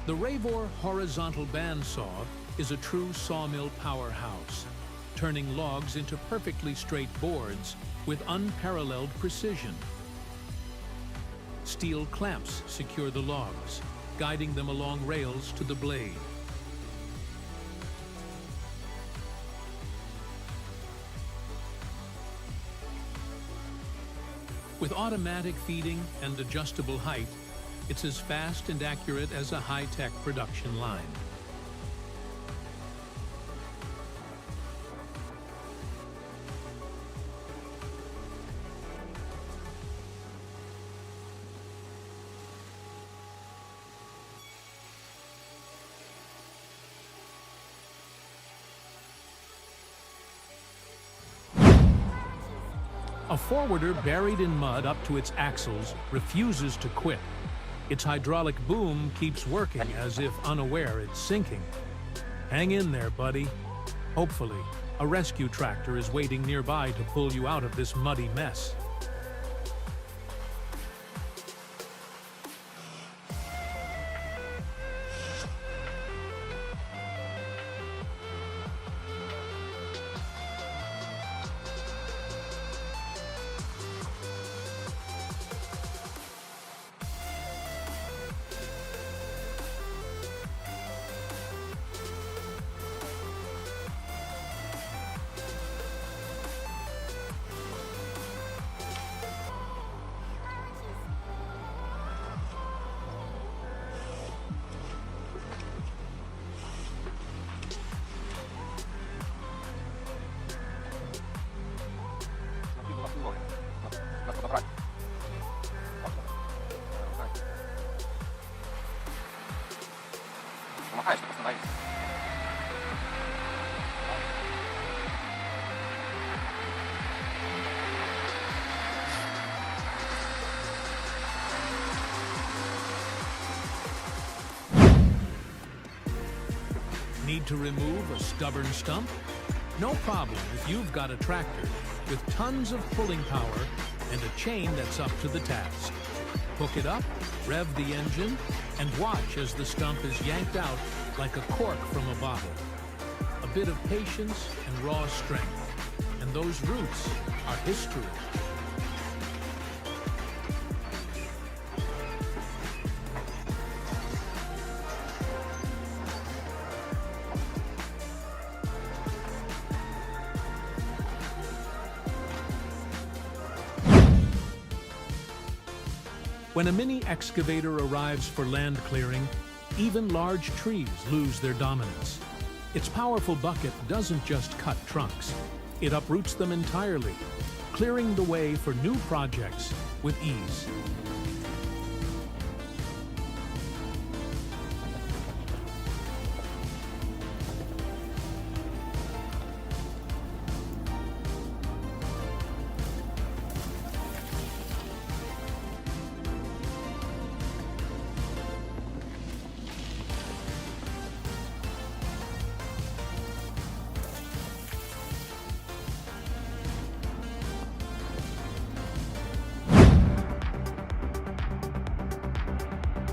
The Ravor horizontal bandsaw is a true sawmill powerhouse, turning logs into perfectly straight boards with unparalleled precision. Steel clamps secure the logs, guiding them along rails to the blade. With automatic feeding and adjustable height, it's as fast and accurate as a high-tech production line. A forwarder buried in mud up to its axles refuses to quit. Its hydraulic boom keeps working as if unaware it's sinking. Hang in there, buddy. Hopefully, a rescue tractor is waiting nearby to pull you out of this muddy mess. Need to remove a stubborn stump? No problem if you've got a tractor with tons of pulling power and a chain that's up to the task. Hook it up, rev the engine, and watch as the stump is yanked out like a cork from a bottle. A bit of patience and raw strength, and those roots are history. When a mini excavator arrives for land clearing, even large trees lose their dominance. Its powerful bucket doesn't just cut trunks, it uproots them entirely, clearing the way for new projects with ease.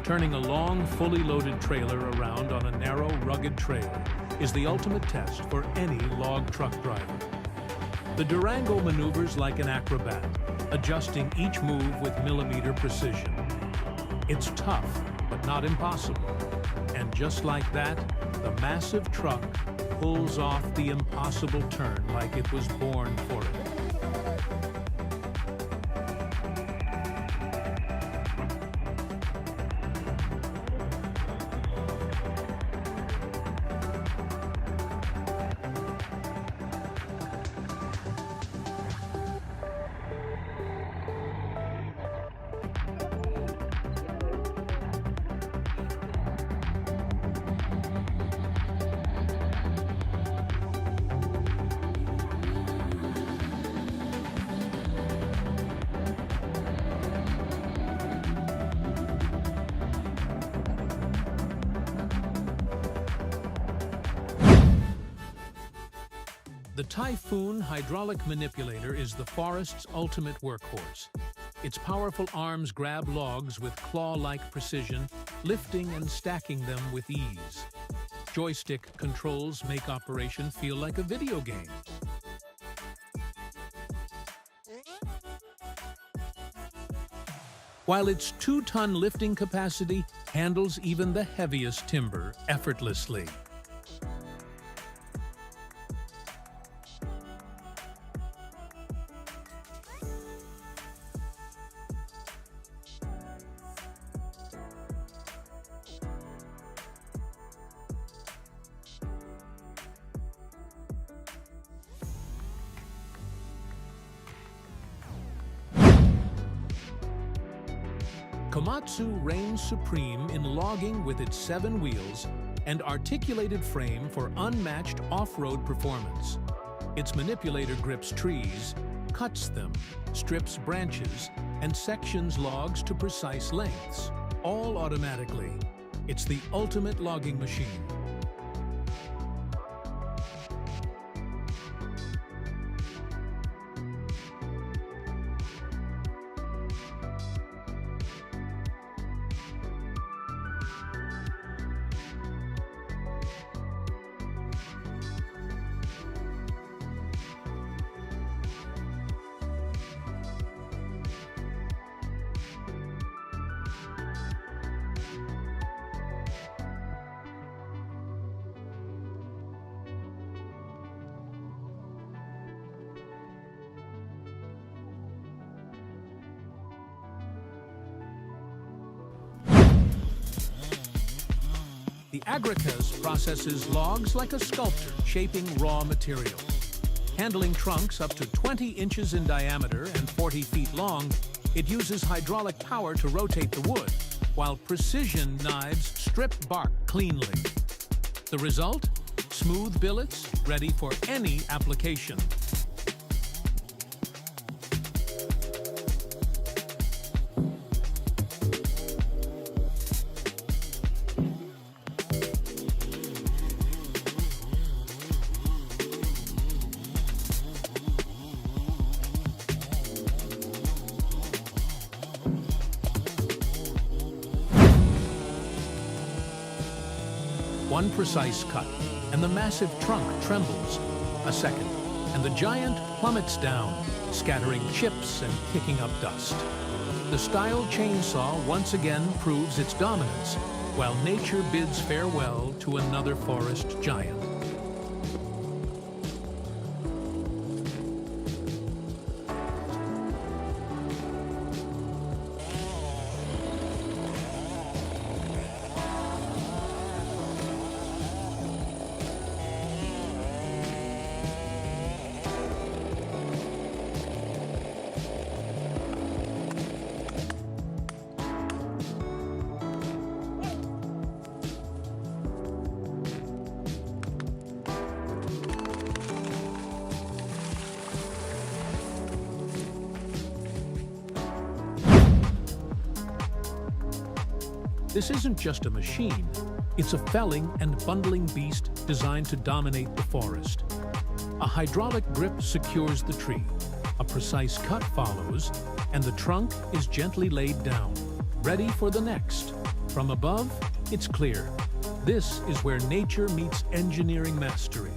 Turning a long, fully loaded trailer around on a narrow, rugged trail is the ultimate test for any log truck driver. The Durango maneuvers like an acrobat, adjusting each move with millimeter precision. It's tough, but not impossible. And just like that, the massive truck pulls off the impossible turn like it was born for it. The Typhoon hydraulic manipulator is the forest's ultimate workhorse. Its powerful arms grab logs with claw-like precision, lifting and stacking them with ease. Joystick controls make operation feel like a video game. While its 2-ton lifting capacity handles even the heaviest timber effortlessly. Komatsu reigns supreme in logging with its 7 wheels and articulated frame for unmatched off-road performance. Its manipulator grips trees, cuts them, strips branches, and sections logs to precise lengths, all automatically. It's the ultimate logging machine. The Agricas processes logs like a sculptor shaping raw material. Handling trunks up to 20 inches in diameter and 40 feet long, it uses hydraulic power to rotate the wood, while precision knives strip bark cleanly. The result? Smooth billets ready for any application. One precise cut, and the massive trunk trembles. A second, and the giant plummets down, scattering chips and kicking up dust. The style chainsaw once again proves its dominance, while nature bids farewell to another forest giant. This isn't just a machine, it's a felling and bundling beast designed to dominate the forest. A hydraulic grip secures the tree, a precise cut follows, and the trunk is gently laid down, ready for the next. From above, it's clear. This is where nature meets engineering mastery.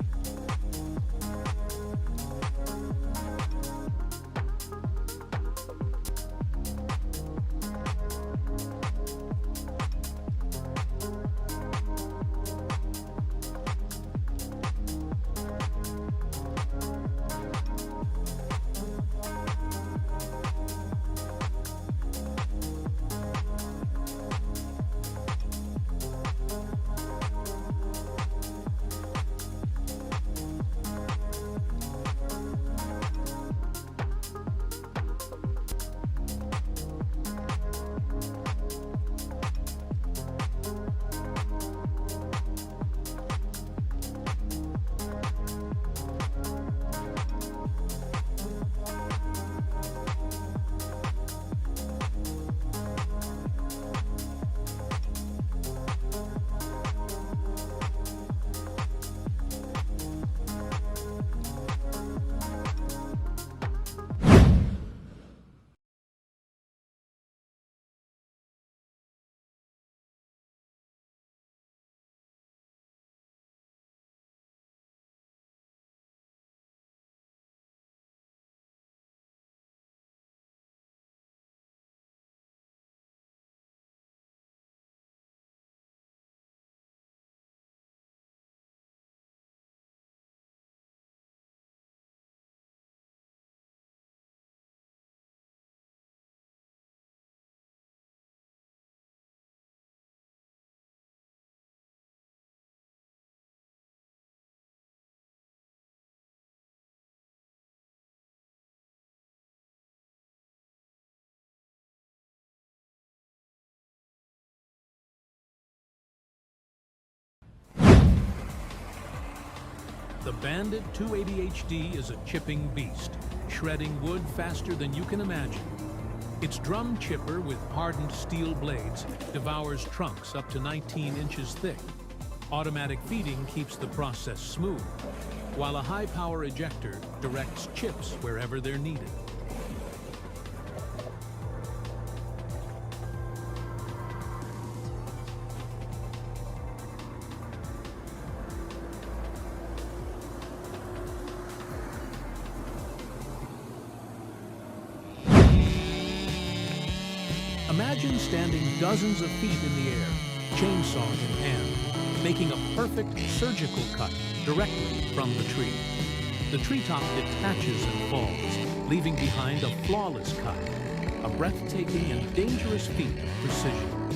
The Bandit 280 HD is a chipping beast, shredding wood faster than you can imagine. Its drum chipper with hardened steel blades devours trunks up to 19 inches thick. Automatic feeding keeps the process smooth, while a high-power ejector directs chips wherever they're needed. Imagine standing dozens of feet in the air, chainsaw in hand, making a perfect surgical cut directly from the tree. The treetop detaches and falls, leaving behind a flawless cut, a breathtaking and dangerous feat of precision.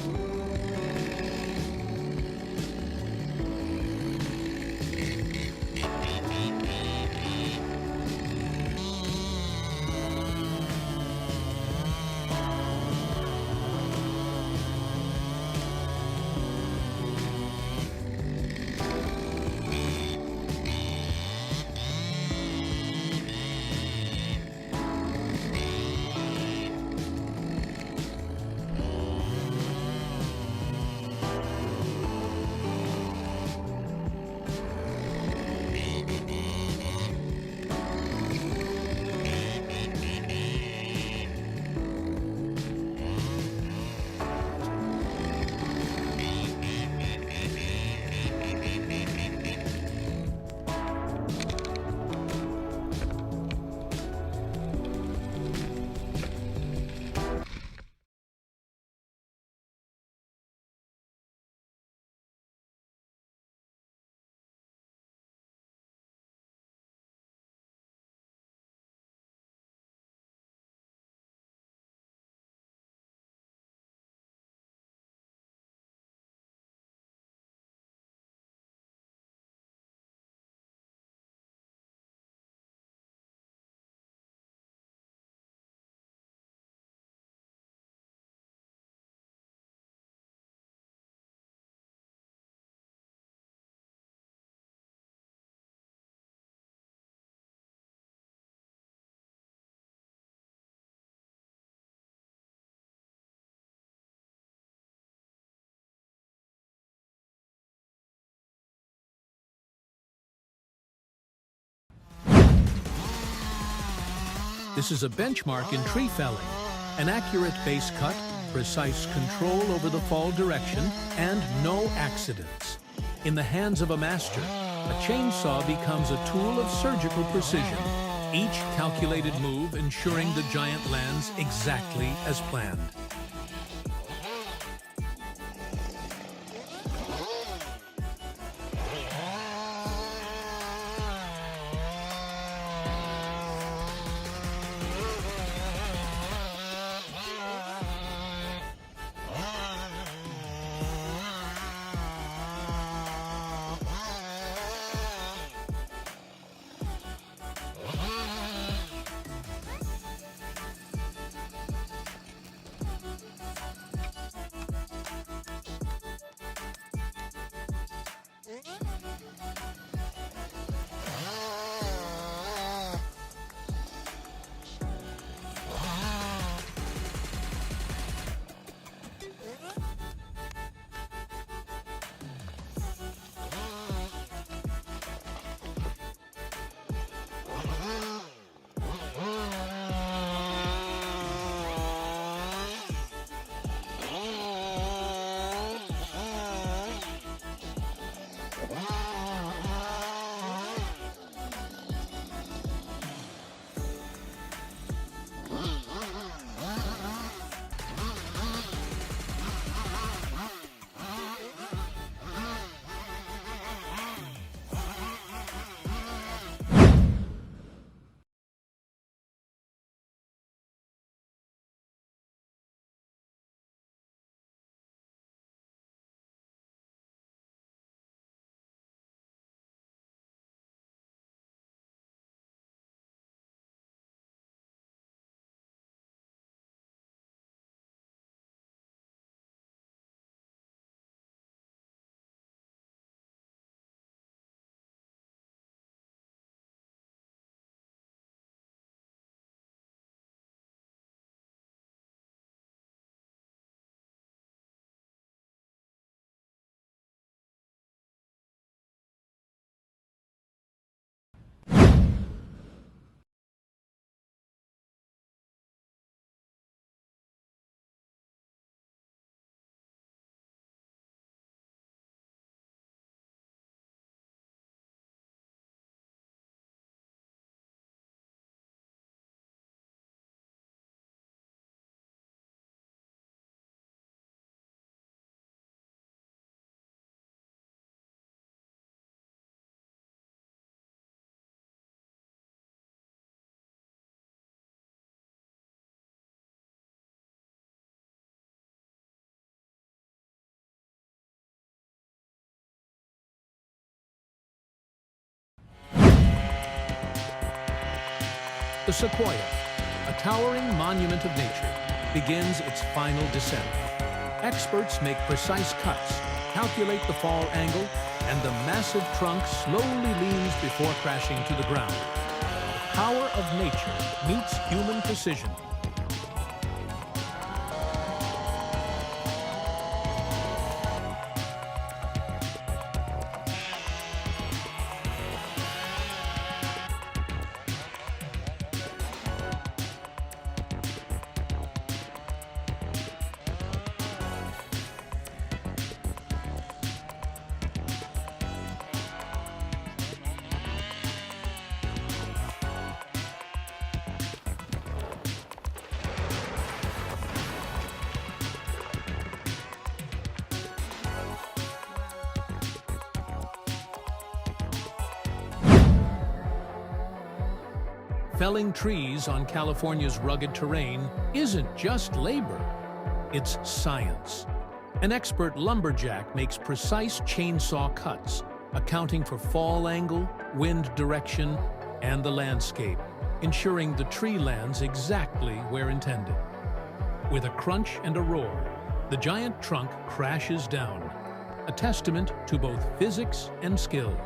This is a benchmark in tree felling. An accurate base cut, precise control over the fall direction, and no accidents. In the hands of a master, a chainsaw becomes a tool of surgical precision, each calculated move ensuring the giant lands exactly as planned. The sequoia, a towering monument of nature, begins its final descent. Experts make precise cuts, calculate the fall angle, and the massive trunk slowly leans before crashing to the ground. The power of nature meets human precision. Felling trees on California's rugged terrain isn't just labor, it's science. An expert lumberjack makes precise chainsaw cuts, accounting for fall angle, wind direction, and the landscape, ensuring the tree lands exactly where intended. With a crunch and a roar, the giant trunk crashes down, a testament to both physics and skill.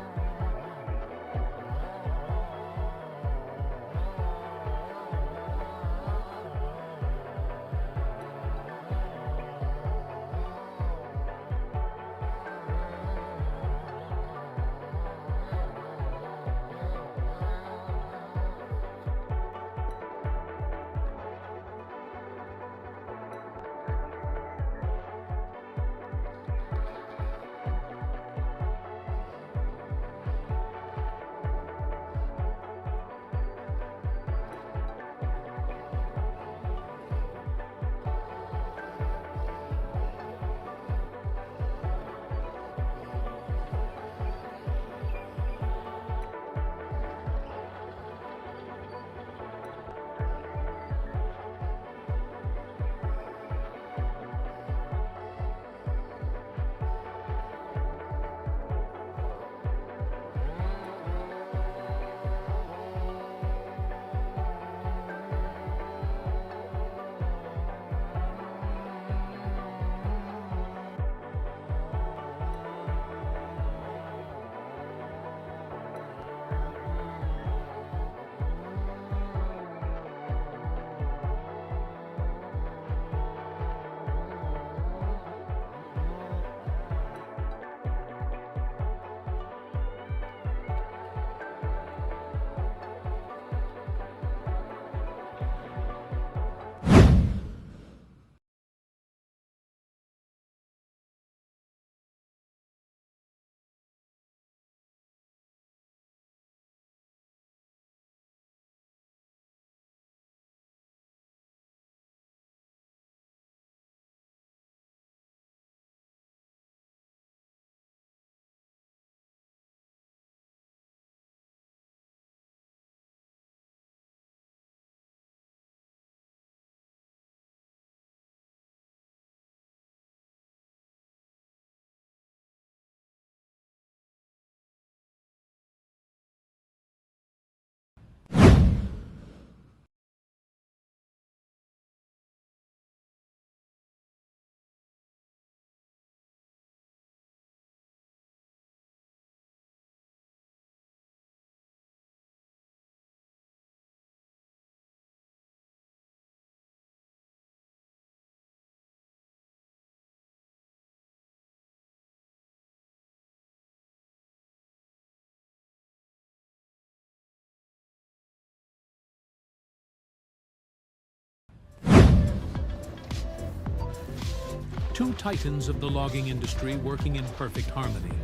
Two titans of the logging industry working in perfect harmony.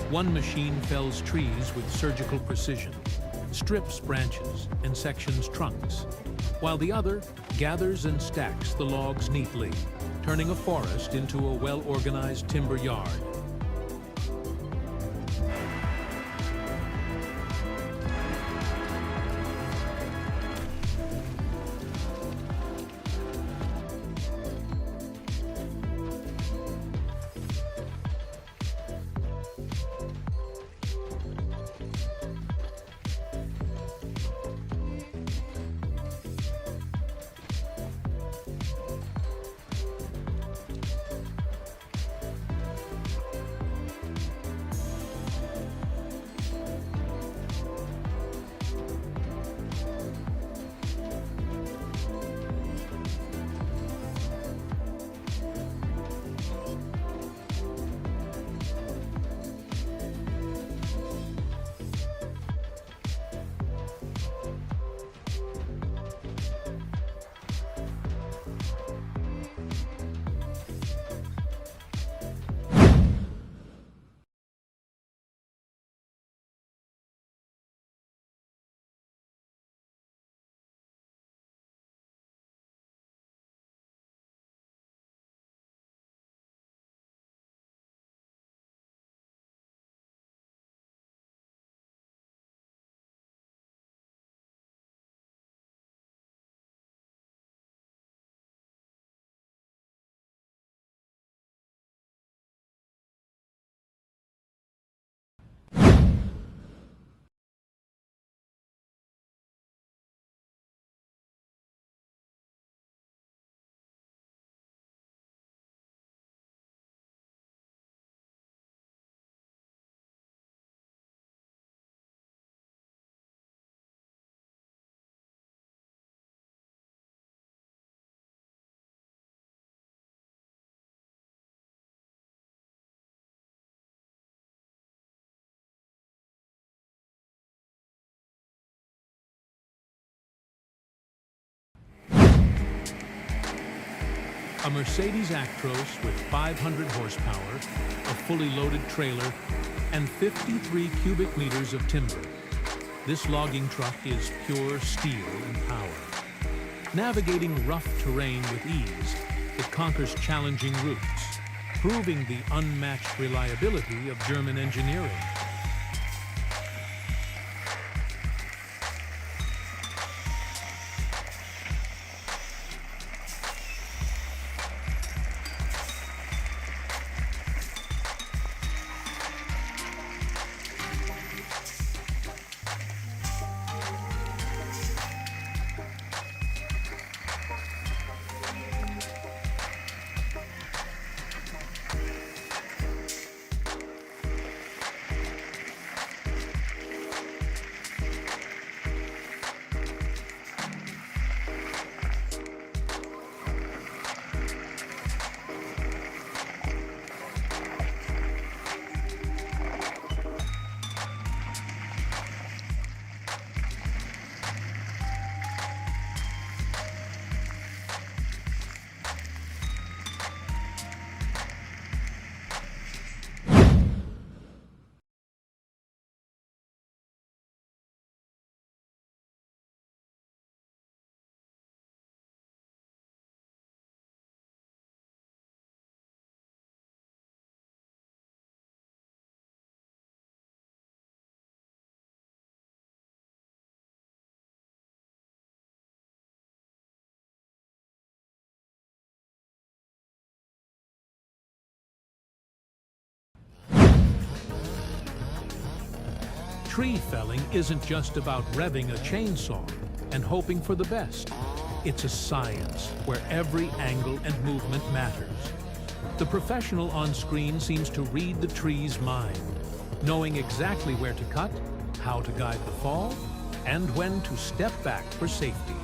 One machine fells trees with surgical precision, strips branches and sections trunks, while the other gathers and stacks the logs neatly, turning a forest into a well-organized timber yard. A Mercedes Actros with 500 horsepower, a fully loaded trailer, and 53 cubic meters of timber. This logging truck is pure steel and power. Navigating rough terrain with ease, it conquers challenging routes, proving the unmatched reliability of German engineering. Tree felling isn't just about revving a chainsaw and hoping for the best. It's a science where every angle and movement matters. The professional on screen seems to read the tree's mind, knowing exactly where to cut, how to guide the fall, and when to step back for safety.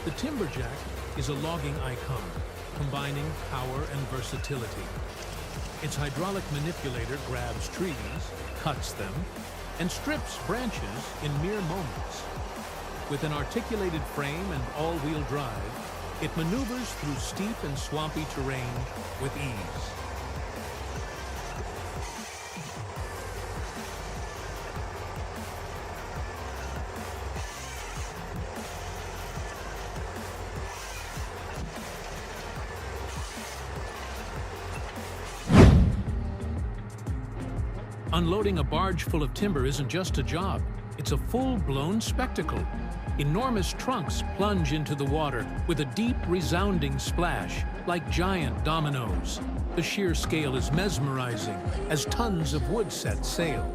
The timberjack is a logging icon, combining power and versatility. Its hydraulic manipulator grabs trees, cuts them, and strips branches in mere moments. With an articulated frame and all-wheel drive, it maneuvers through steep and swampy terrain with ease. Unloading a barge full of timber isn't just a job, it's a full-blown spectacle. Enormous trunks plunge into the water with a deep, resounding splash, like giant dominoes. The sheer scale is mesmerizing as tons of wood set sail.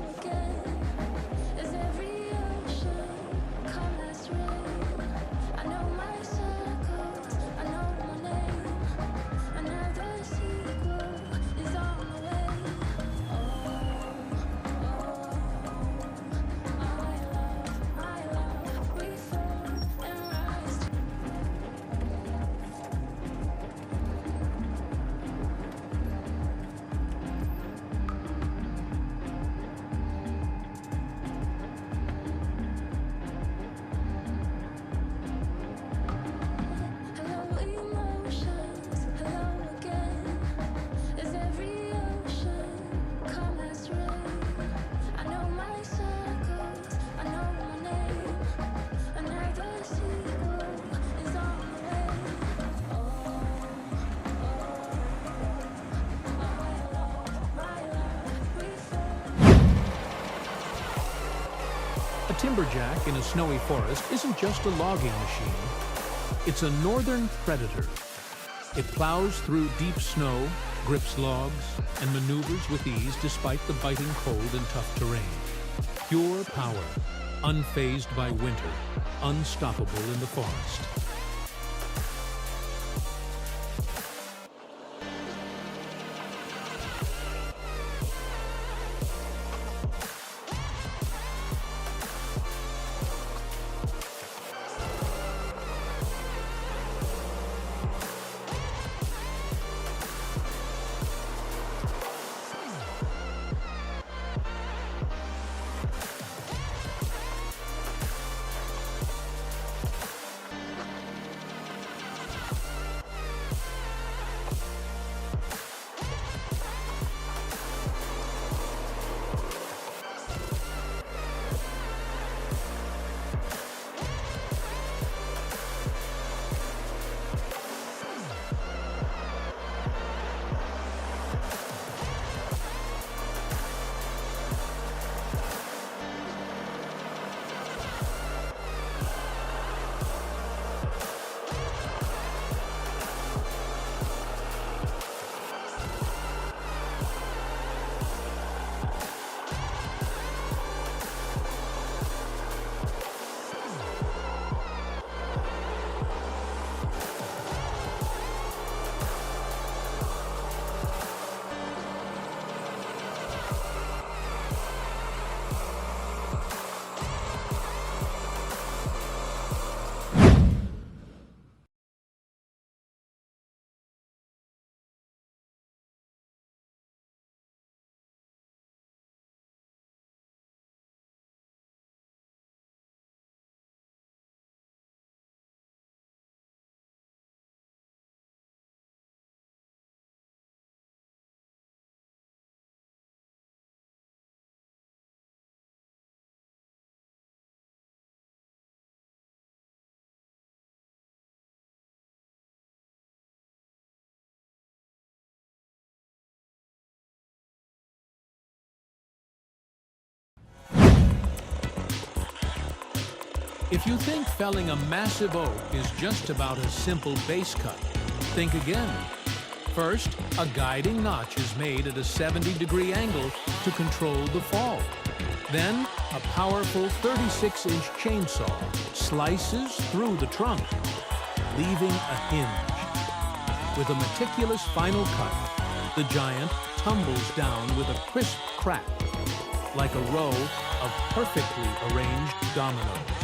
A timberjack in a snowy forest isn't just a logging machine. It's a northern predator. It plows through deep snow, grips logs, and maneuvers with ease despite the biting cold and tough terrain. Pure power, unfazed by winter, unstoppable in the forest. If you think felling a massive oak is just about a simple base cut, think again. First, a guiding notch is made at a 70-degree angle to control the fall. Then, a powerful 36-inch chainsaw slices through the trunk, leaving a hinge. With a meticulous final cut, the giant tumbles down with a crisp crack, like a row of perfectly arranged dominoes.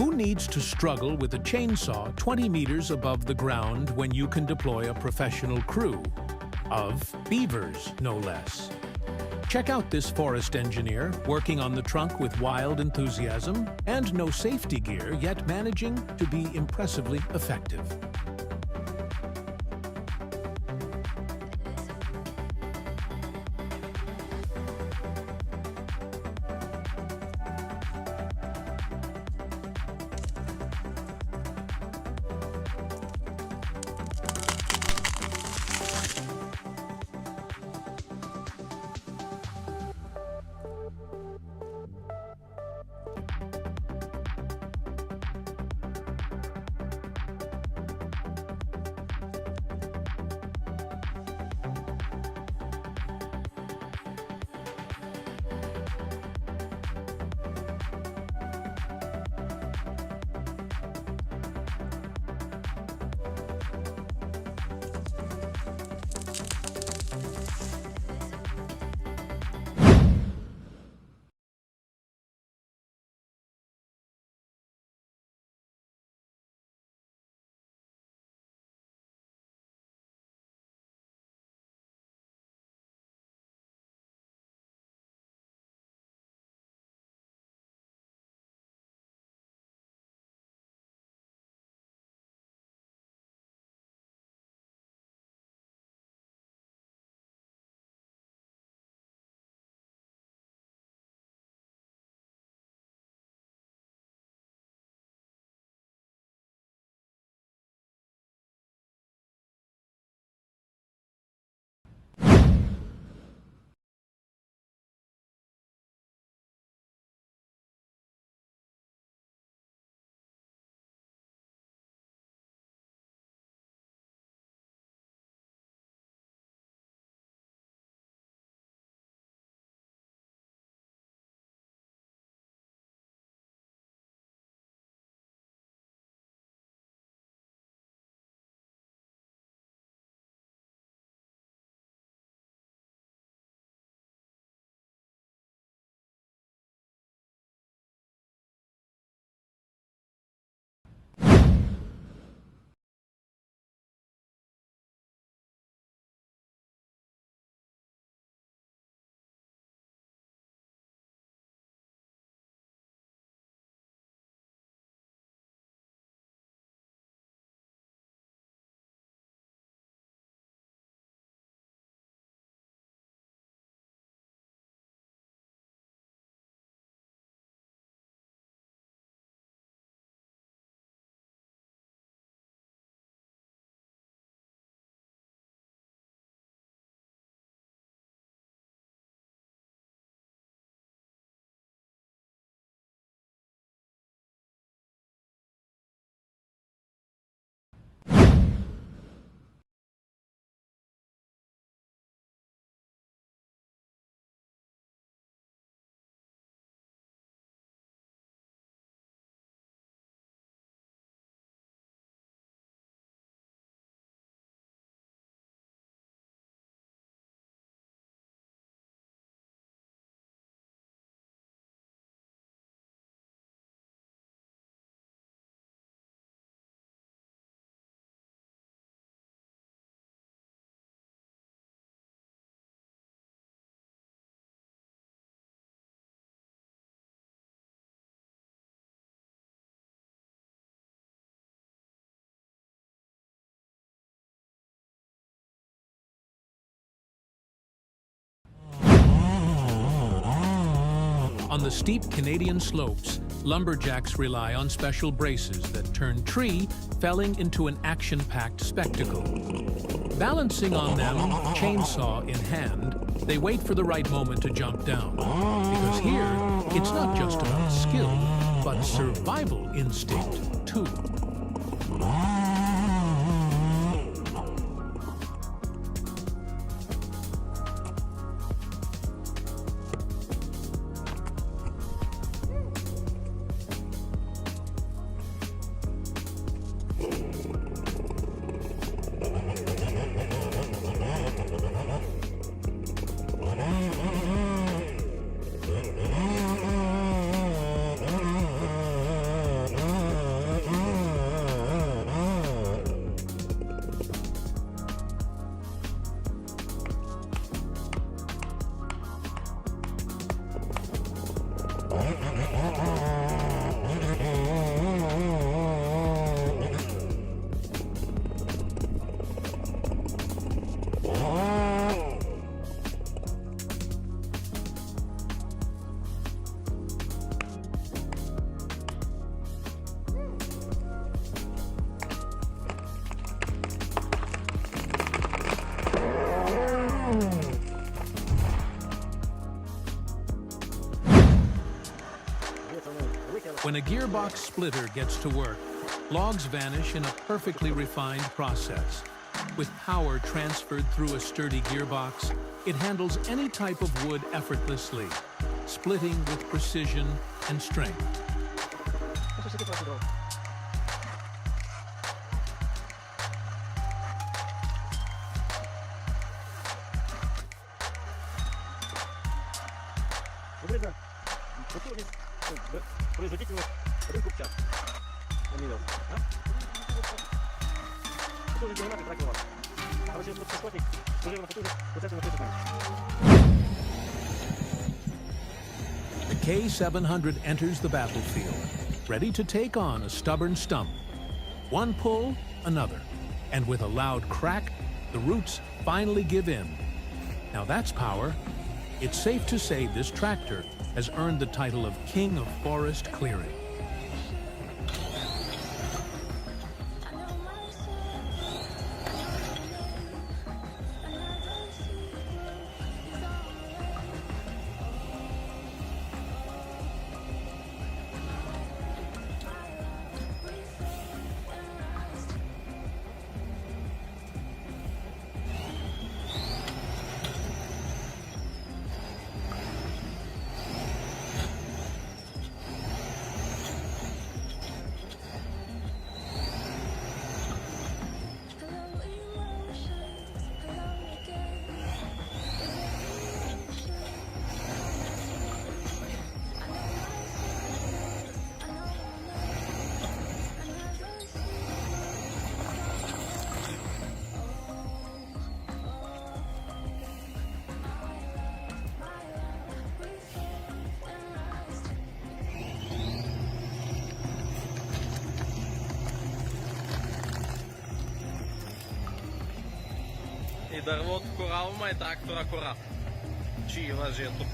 Who needs to struggle with a chainsaw 20 meters above the ground when you can deploy a professional crew? Of beavers, no less. Check out this forest engineer working on the trunk with wild enthusiasm and no safety gear, yet managing to be impressively effective. On the steep Canadian slopes, lumberjacks rely on special braces that turn tree felling into an action-packed spectacle. Balancing on them, chainsaw in hand, they wait for the right moment to jump down. Because here, it's not just about skill, but survival instinct, too. When a gearbox splitter gets to work, logs vanish in a perfectly refined process. With power transferred through a sturdy gearbox, it handles any type of wood effortlessly, splitting with precision and strength. The K700 enters the battlefield, ready to take on a stubborn stump. One pull, another, and with a loud crack, the roots finally give in. Now that's power. It's safe to say this tractor has earned the title of King of Forest Clearing. И дървото корал, ма и трактора корал. Чи лъжето.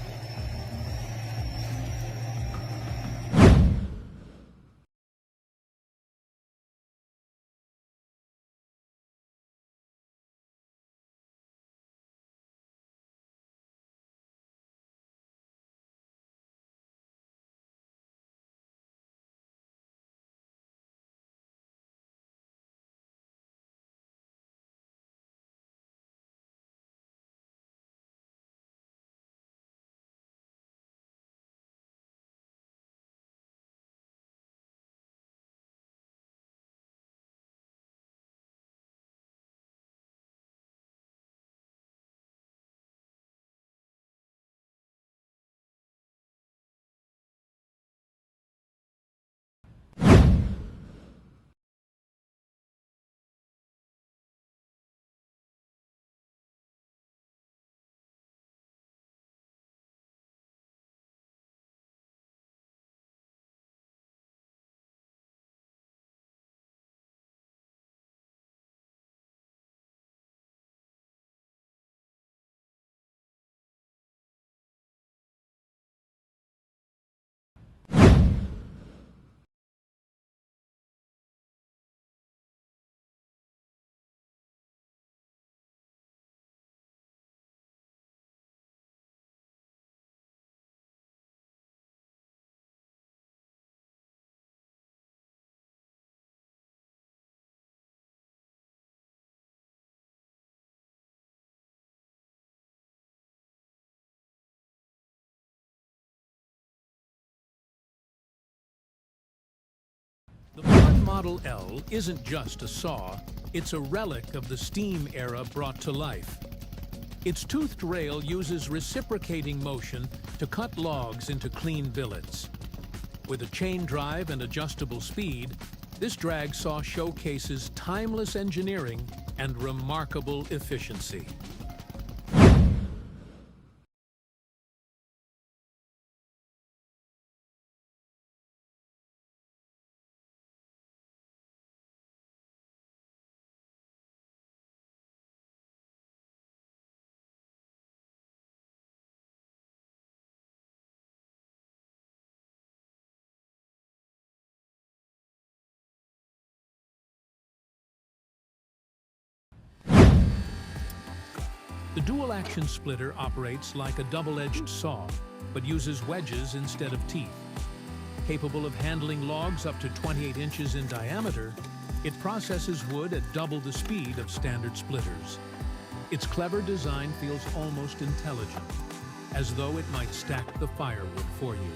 Model L isn't just a saw, it's a relic of the steam era brought to life. Its toothed rail uses reciprocating motion to cut logs into clean billets. With a chain drive and adjustable speed, this drag saw showcases timeless engineering and remarkable efficiency. The dual-action splitter operates like a double-edged saw, but uses wedges instead of teeth. Capable of handling logs up to 28 inches in diameter, it processes wood at double the speed of standard splitters. Its clever design feels almost intelligent, as though it might stack the firewood for you.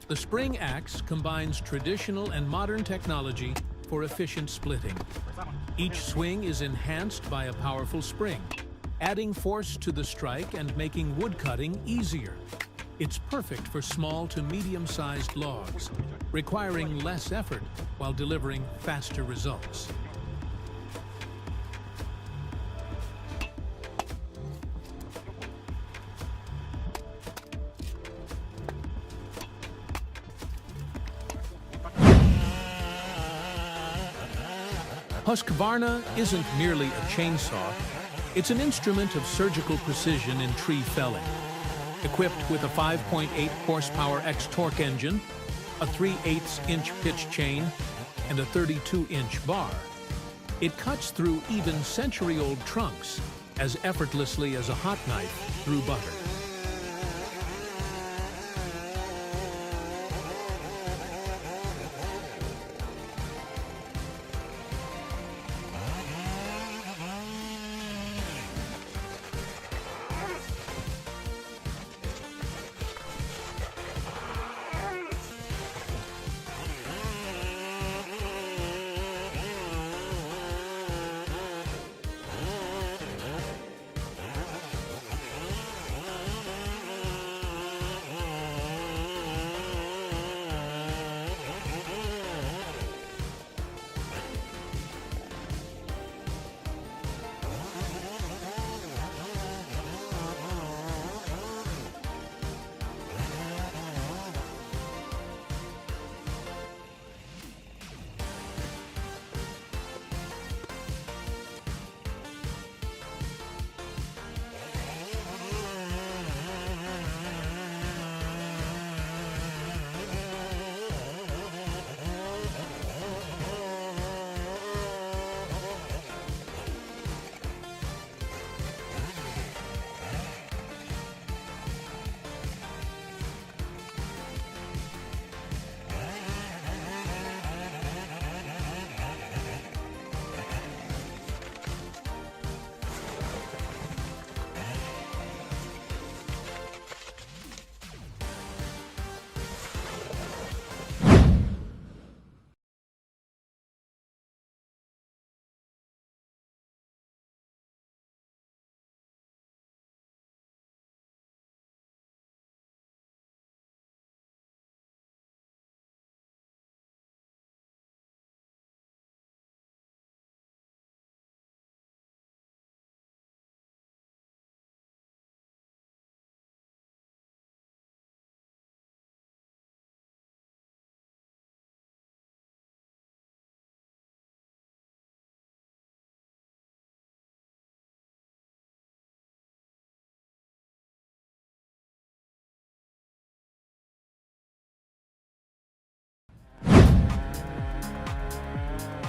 The spring axe combines traditional and modern technology for efficient splitting. Each swing is enhanced by a powerful spring, adding force to the strike and making wood cutting easier. It's perfect for small to medium-sized logs, requiring less effort while delivering faster results. Husqvarna isn't merely a chainsaw, it's an instrument of surgical precision in tree felling. Equipped with a 5.8 horsepower X-Torque engine, a 3/8-inch pitch chain, and a 32-inch bar, it cuts through even century-old trunks as effortlessly as a hot knife through butter.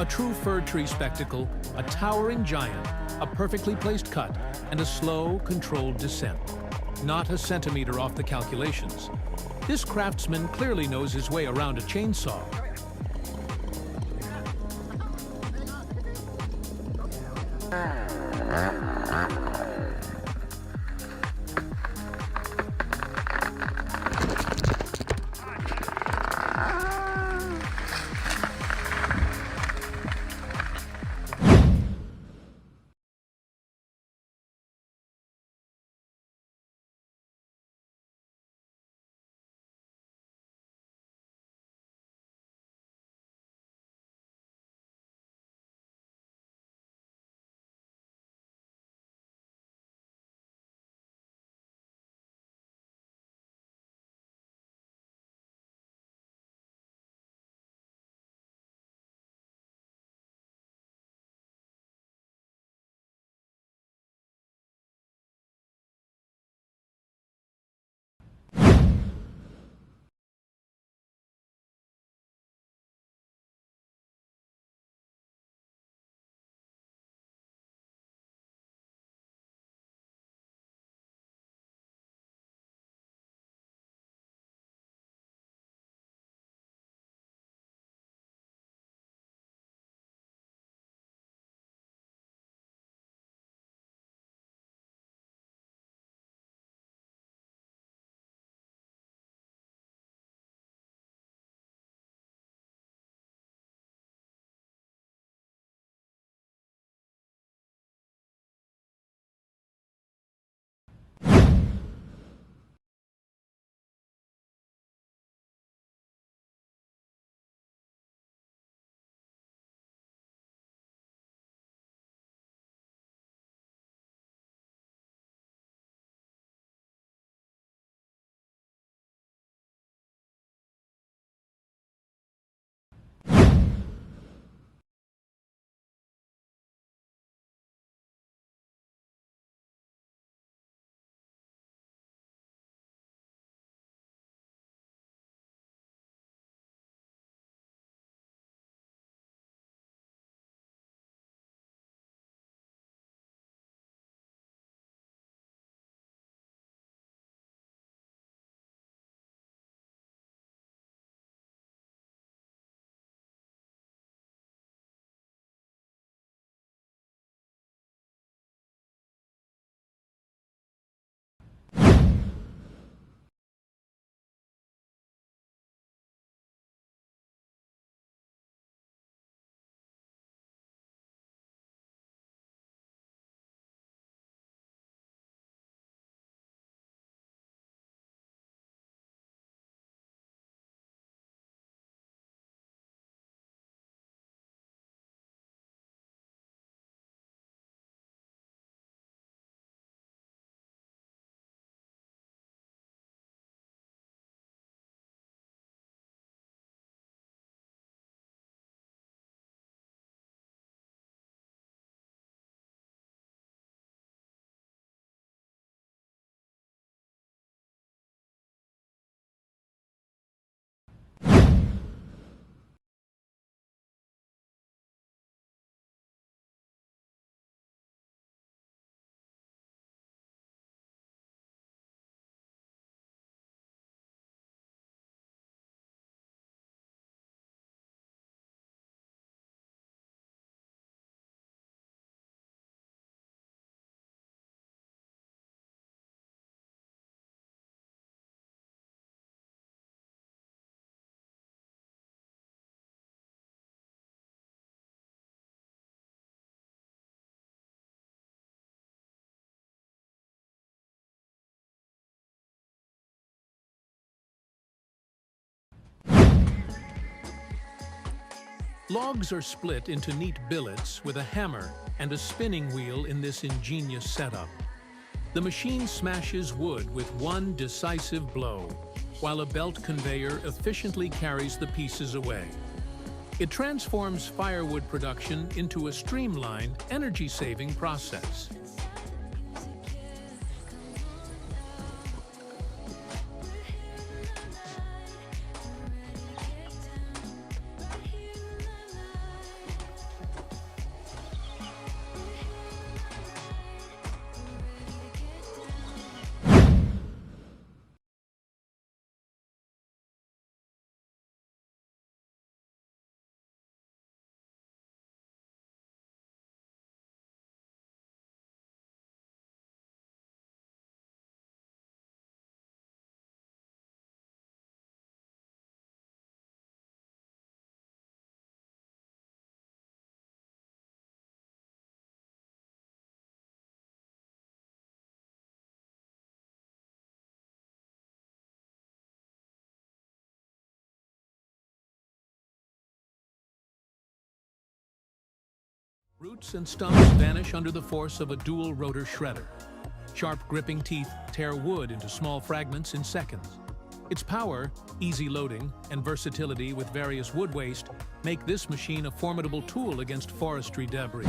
A true fir tree spectacle, a towering giant, a perfectly placed cut, and a slow, controlled descent. Not a centimeter off the calculations. This craftsman clearly knows his way around a chainsaw. Logs are split into neat billets with a hammer and a spinning wheel in this ingenious setup. The machine smashes wood with one decisive blow, while a belt conveyor efficiently carries the pieces away. It transforms firewood production into a streamlined, energy-saving process. Roots and stumps vanish under the force of a dual rotor shredder. Sharp gripping teeth tear wood into small fragments in seconds. Its power, easy loading, and versatility with various wood waste make this machine a formidable tool against forestry debris.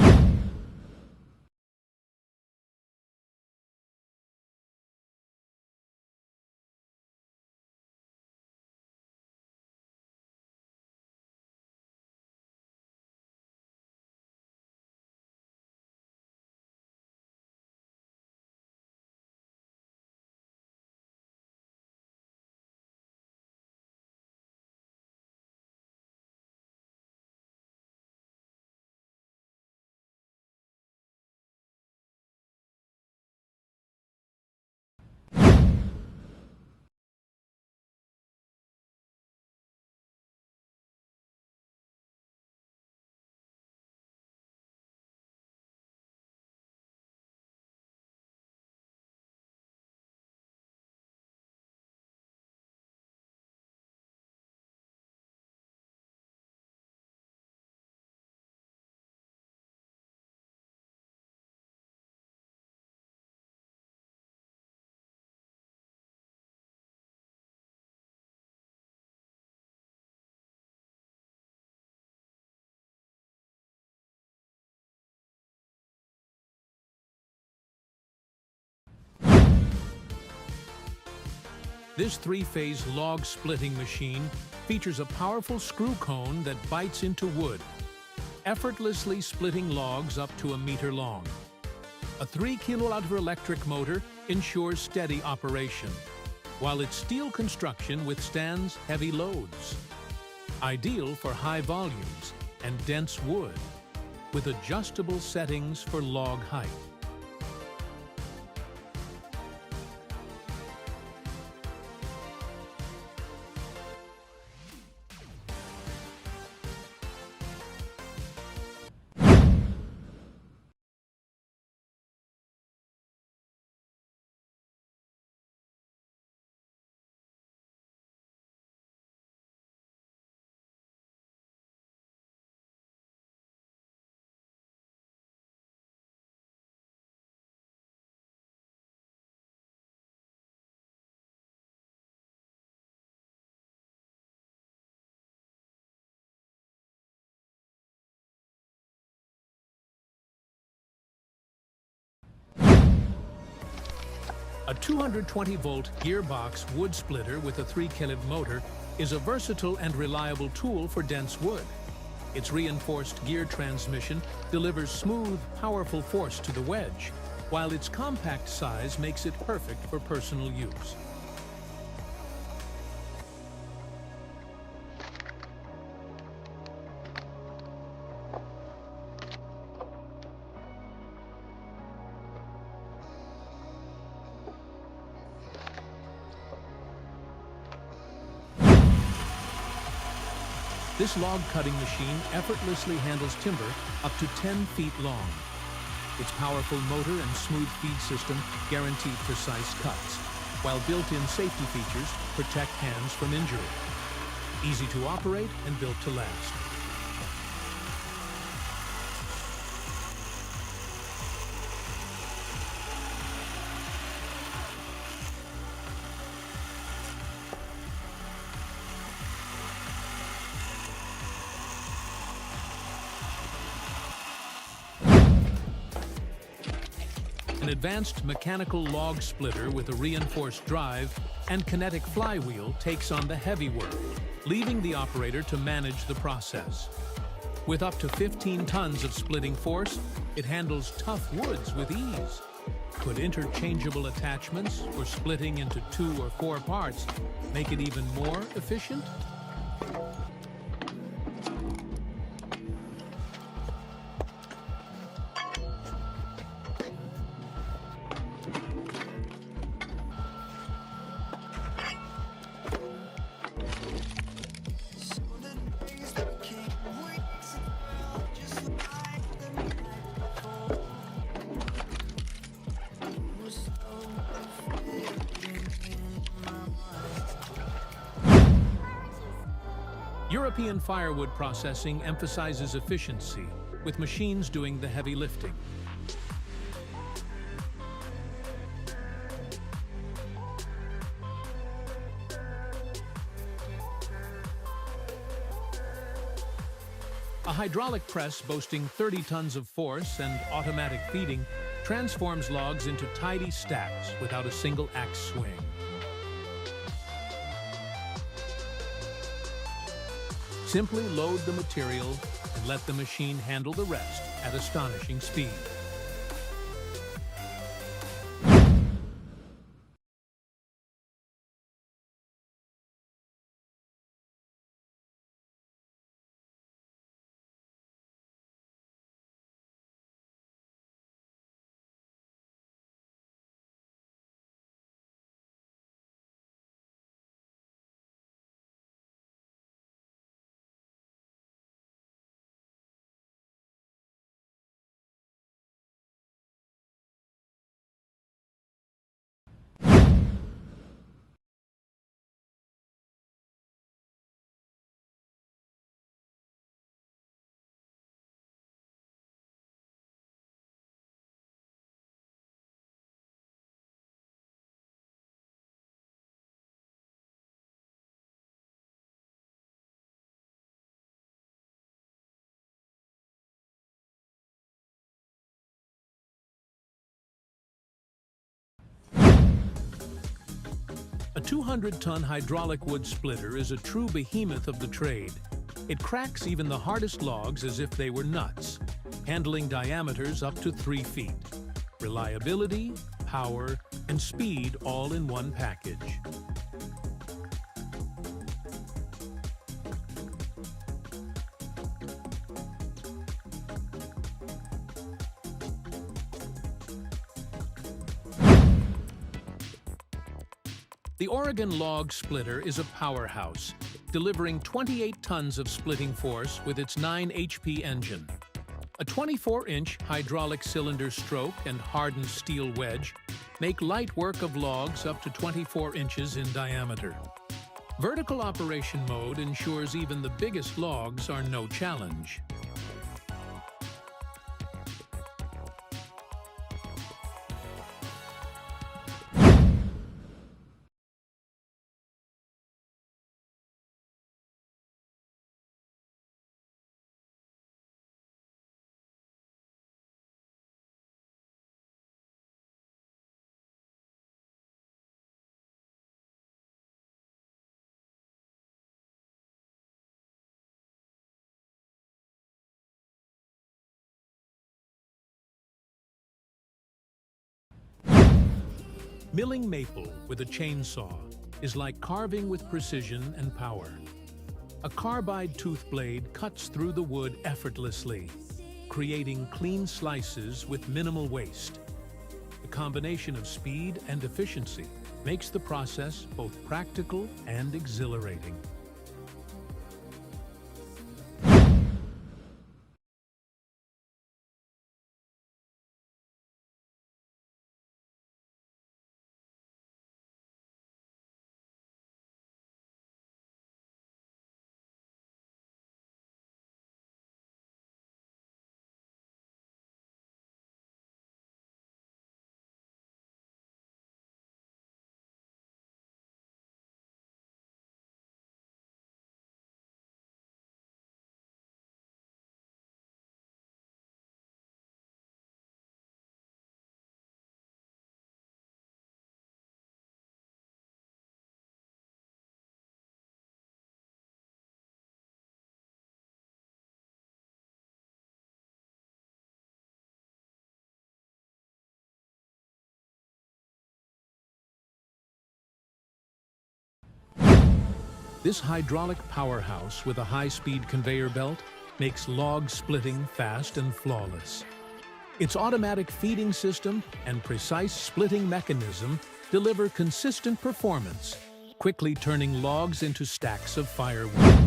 This three-phase log splitting machine features a powerful screw cone that bites into wood, effortlessly splitting logs up to 1 meter long. A 3-kilowatt electric motor ensures steady operation, while its steel construction withstands heavy loads. Ideal for high volumes and dense wood, with adjustable settings for log height. A 220-volt gearbox wood splitter with a 3-kilowatt motor is a versatile and reliable tool for dense wood. Its reinforced gear transmission delivers smooth, powerful force to the wedge, while its compact size makes it perfect for personal use. This log cutting machine effortlessly handles timber up to 10 feet long. Its powerful motor and smooth feed system guarantee precise cuts, while built-in safety features protect hands from injury. Easy to operate and built to last. An advanced mechanical log splitter with a reinforced drive and kinetic flywheel takes on the heavy work, leaving the operator to manage the process. With up to 15 tons of splitting force, it handles tough woods with ease. Could interchangeable attachments for splitting into 2 or 4 parts make it even more efficient? European firewood processing emphasizes efficiency, with machines doing the heavy lifting. A hydraulic press boasting 30 tons of force and automatic feeding transforms logs into tidy stacks without a single axe swing. Simply load the material and let the machine handle the rest at astonishing speed. A 200-ton hydraulic wood splitter is a true behemoth of the trade. It cracks even the hardest logs as if they were nuts, handling diameters up to 3 feet. Reliability, power, and speed all in one package. The Oregon Log Splitter is a powerhouse, delivering 28 tons of splitting force with its 9 HP engine. A 24-inch hydraulic cylinder stroke and hardened steel wedge make light work of logs up to 24 inches in diameter. Vertical operation mode ensures even the biggest logs are no challenge. Milling maple with a chainsaw is like carving with precision and power. A carbide tooth blade cuts through the wood effortlessly, creating clean slices with minimal waste. The combination of speed and efficiency makes the process both practical and exhilarating. This hydraulic powerhouse with a high-speed conveyor belt makes log splitting fast and flawless. Its automatic feeding system and precise splitting mechanism deliver consistent performance, quickly turning logs into stacks of firewood.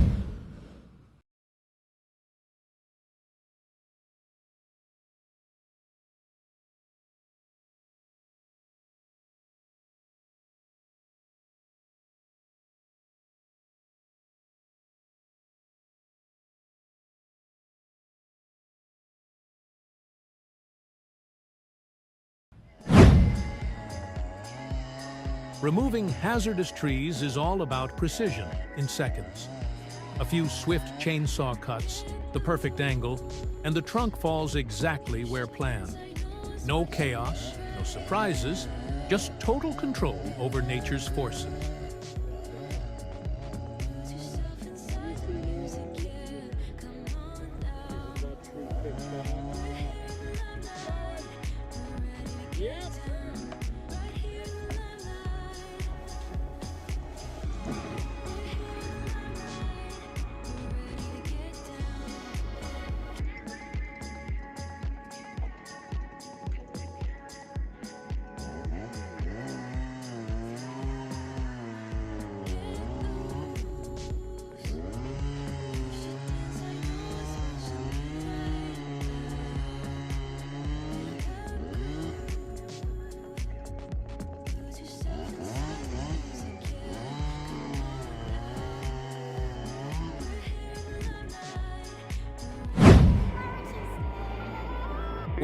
Removing hazardous trees is all about precision in seconds. A few swift chainsaw cuts, the perfect angle, and the trunk falls exactly where planned. No chaos, no surprises, just total control over nature's forces.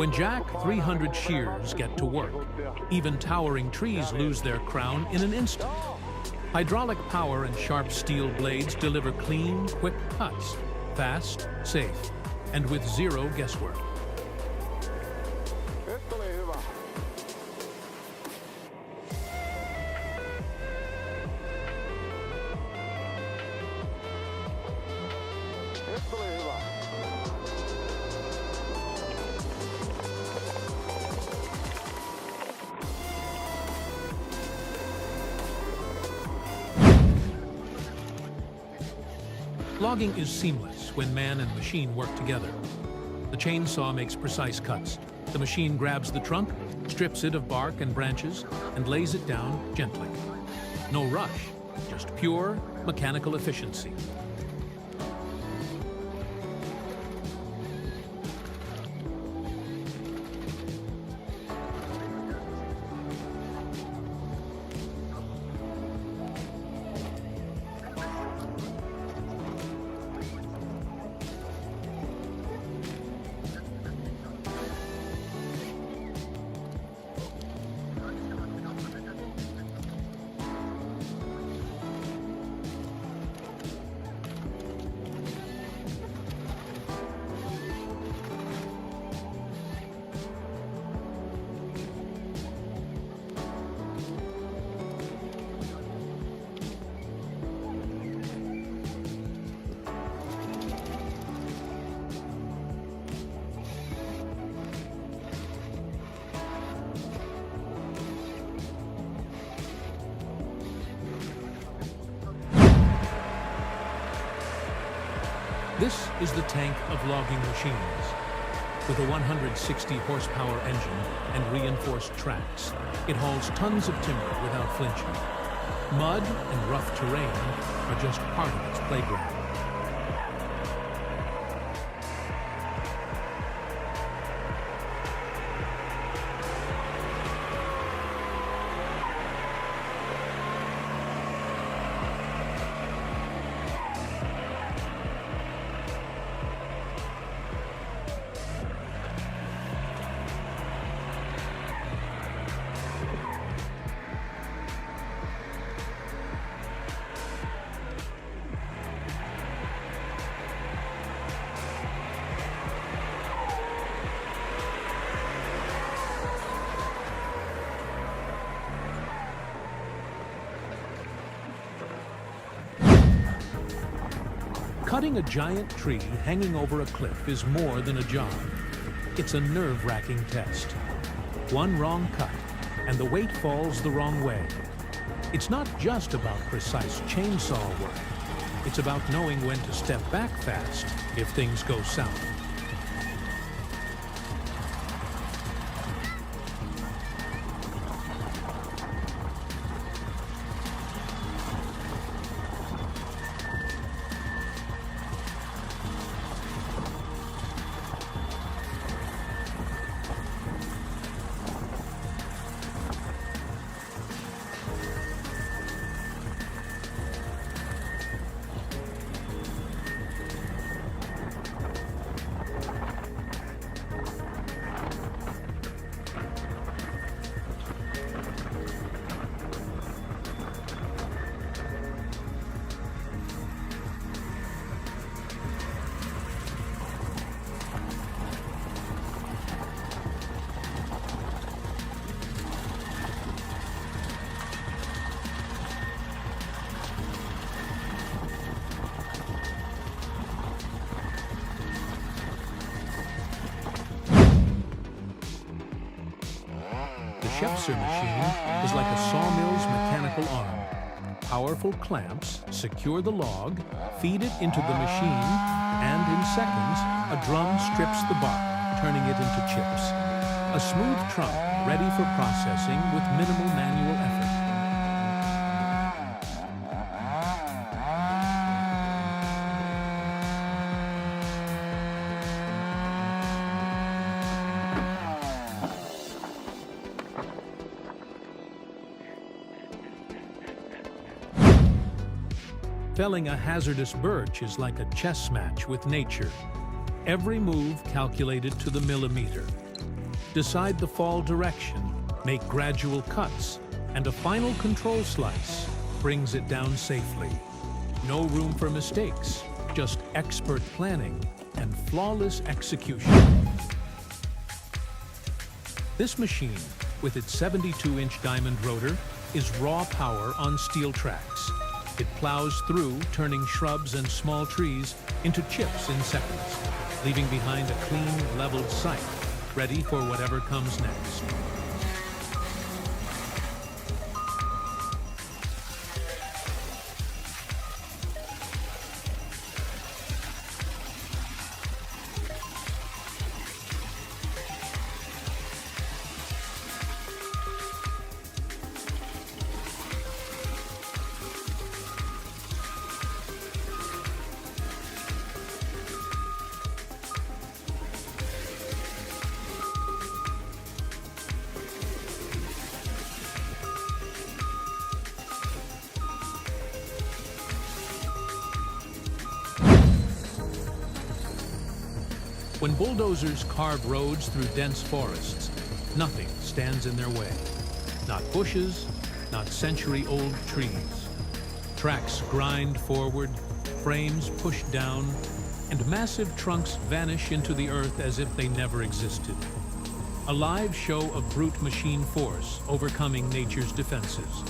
When Jack 300 shears get to work, even towering trees lose their crown in an instant. Hydraulic power and sharp steel blades deliver clean, quick cuts, fast, safe, and with zero guesswork. Logging is seamless when man and machine work together. The chainsaw makes precise cuts. The machine grabs the trunk, strips it of bark and branches, and lays it down gently. No rush, just pure mechanical efficiency. This is the tank of logging machines. With a 160 horsepower engine and reinforced tracks, it hauls tons of timber without flinching. Mud and rough terrain are just part of its playground. Cutting a giant tree hanging over a cliff is more than a job. It's a nerve-wracking test. One wrong cut, and the weight falls the wrong way. It's not just about precise chainsaw work. It's about knowing when to step back fast if things go south. gypser machine is like a sawmill's mechanical arm. Powerful clamps secure the log, feed it into the machine, and in seconds, a drum strips the bark, turning it into chips. A smooth trunk ready for processing with minimal manual effort. Felling a hazardous birch is like a chess match with nature. Every move calculated to the millimeter. Decide the fall direction, make gradual cuts, and a final control slice brings it down safely. No room for mistakes, just expert planning and flawless execution. This machine, with its 72-inch diamond rotor, is raw power on steel tracks. It plows through, turning shrubs and small trees into chips in seconds, leaving behind a clean, leveled site, ready for whatever comes next. When bulldozers carve roads through dense forests, nothing stands in their way. Not bushes, not century-old trees. Tracks grind forward, frames push down, and massive trunks vanish into the earth as if they never existed. A live show of brute machine force overcoming nature's defenses.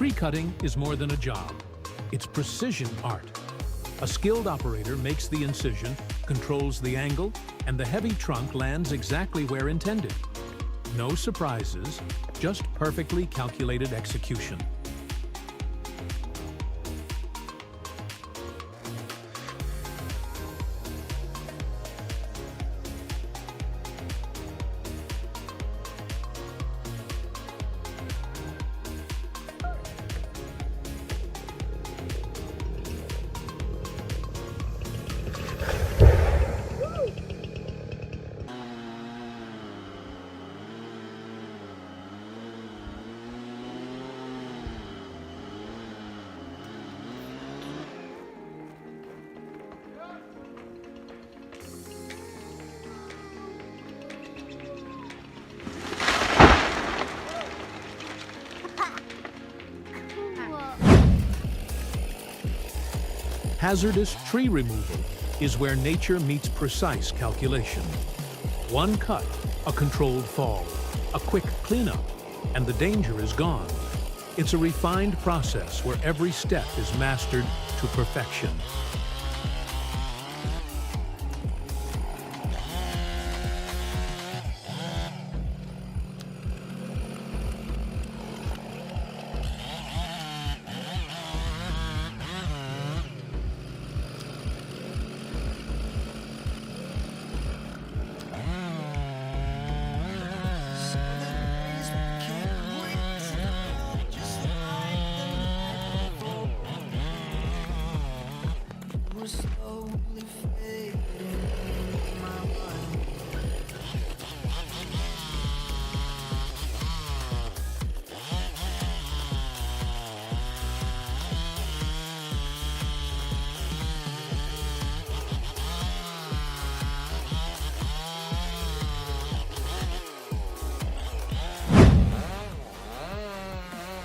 Tree cutting is more than a job. It's precision art. A skilled operator makes the incision, controls the angle, and the heavy trunk lands exactly where intended. No surprises, just perfectly calculated execution. Hazardous tree removal is where nature meets precise calculation. One cut, a controlled fall, a quick cleanup, and the danger is gone. It's a refined process where every step is mastered to perfection.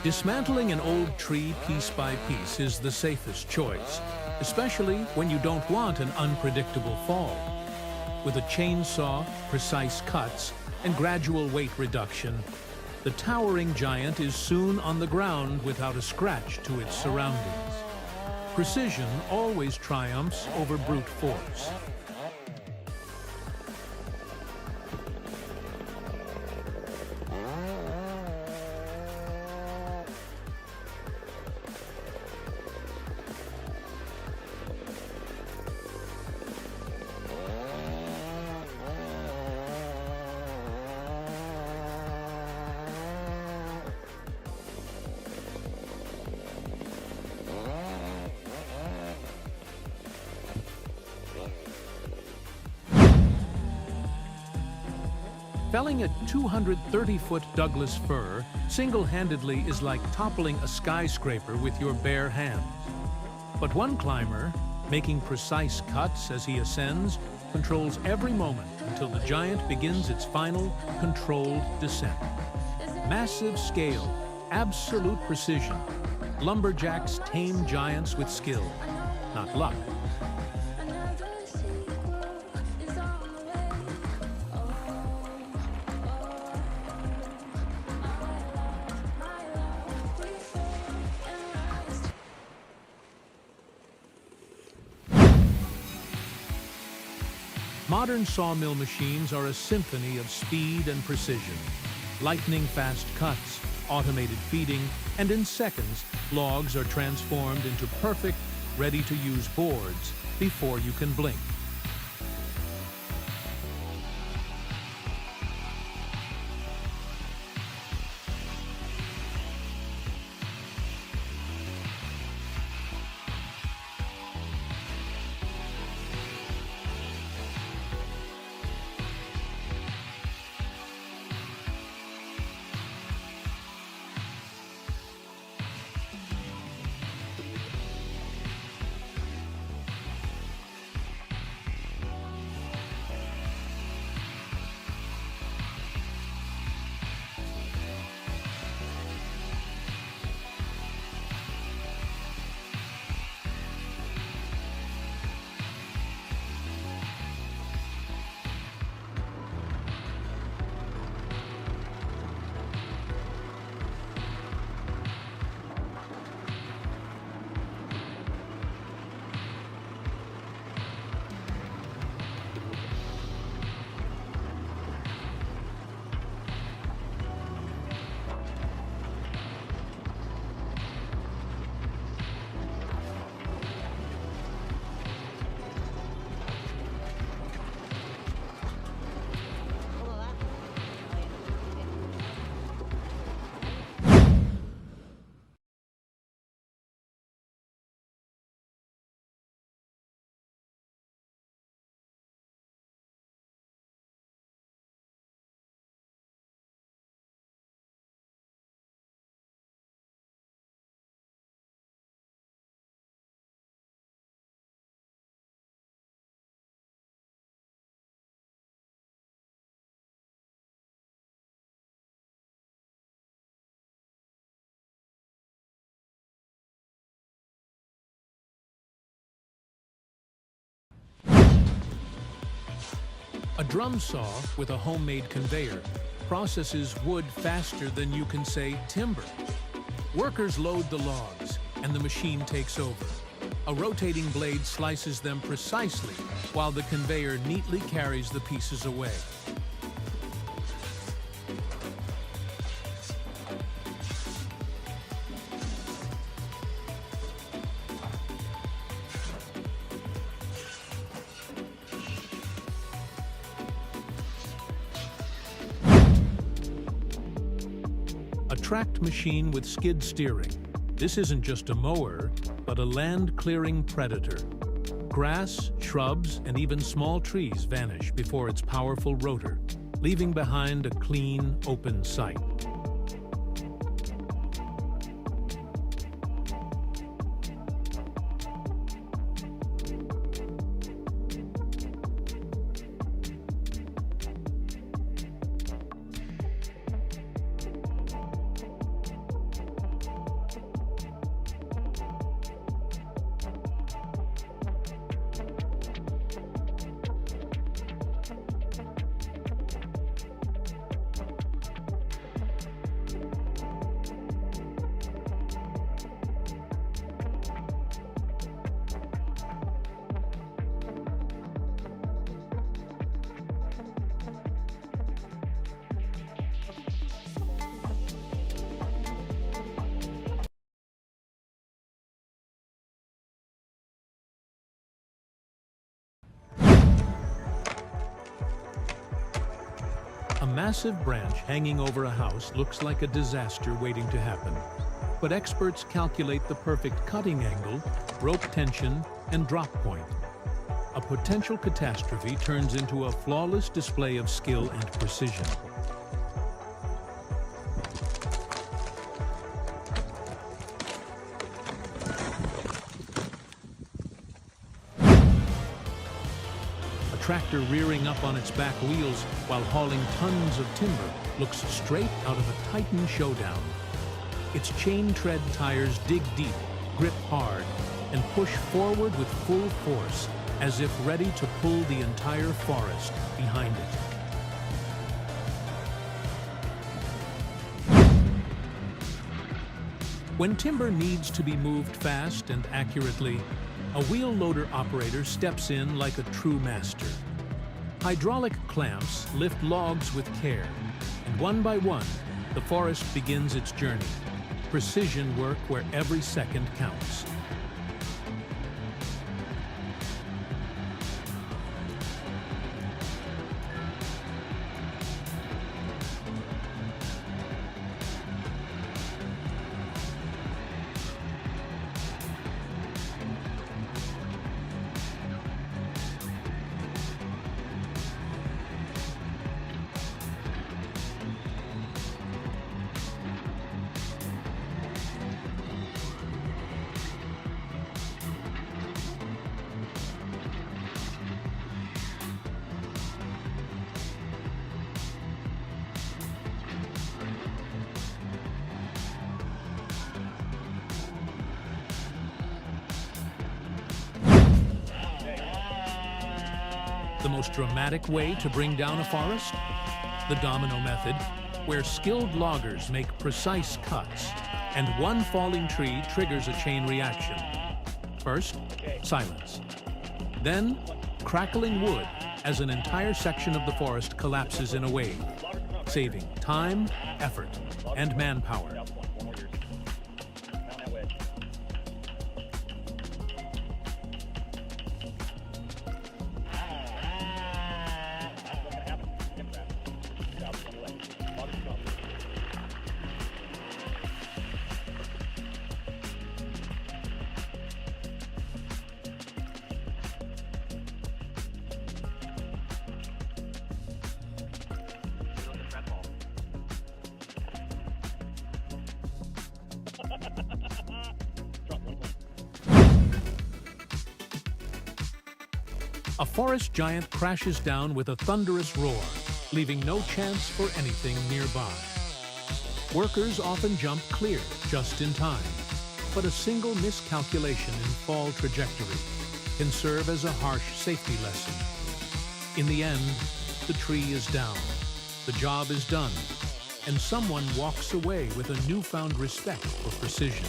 Dismantling an old tree piece by piece is the safest choice, especially when you don't want an unpredictable fall. With a chainsaw, precise cuts, and gradual weight reduction, the towering giant is soon on the ground without a scratch to its surroundings. Precision always triumphs over brute force. Felling a 230-foot Douglas fir single-handedly is like toppling a skyscraper with your bare hands. But one climber, making precise cuts as he ascends, controls every moment until the giant begins its final, controlled descent. Massive scale, absolute precision. Lumberjacks tame giants with skill, not luck. Modern sawmill machines are a symphony of speed and precision. Lightning-fast cuts, automated feeding, and in seconds, logs are transformed into perfect, ready-to-use boards before you can blink. A drum saw with a homemade conveyor processes wood faster than you can say timber. Workers load the logs, and the machine takes over. A rotating blade slices them precisely, while the conveyor neatly carries the pieces away. A tracked machine with skid steering. This isn't just a mower, but a land-clearing predator. Grass, shrubs, and even small trees vanish before its powerful rotor, leaving behind a clean, open site. A massive branch hanging over a house looks like a disaster waiting to happen. But experts calculate the perfect cutting angle, rope tension, and drop point. A potential catastrophe turns into a flawless display of skill and precision. A tractor rearing up on its back wheels while hauling tons of timber looks straight out of a Titan showdown. Its chain tread tires dig deep, grip hard, and push forward with full force, as if ready to pull the entire forest behind it. When timber needs to be moved fast and accurately, a wheel loader operator steps in like a true master. Hydraulic clamps lift logs with care, and one by one, the forest begins its journey. Precision work where every second counts. The most dramatic way to bring down a forest? The domino method, where skilled loggers make precise cuts, and one falling tree triggers a chain reaction. First, silence. Then, crackling wood as an entire section of the forest collapses in a wave, saving time, effort, and manpower. A forest giant crashes down with a thunderous roar, leaving no chance for anything nearby. Workers often jump clear just in time, but a single miscalculation in fall trajectory can serve as a harsh safety lesson. In the end, the tree is down, the job is done, and someone walks away with a newfound respect for precision.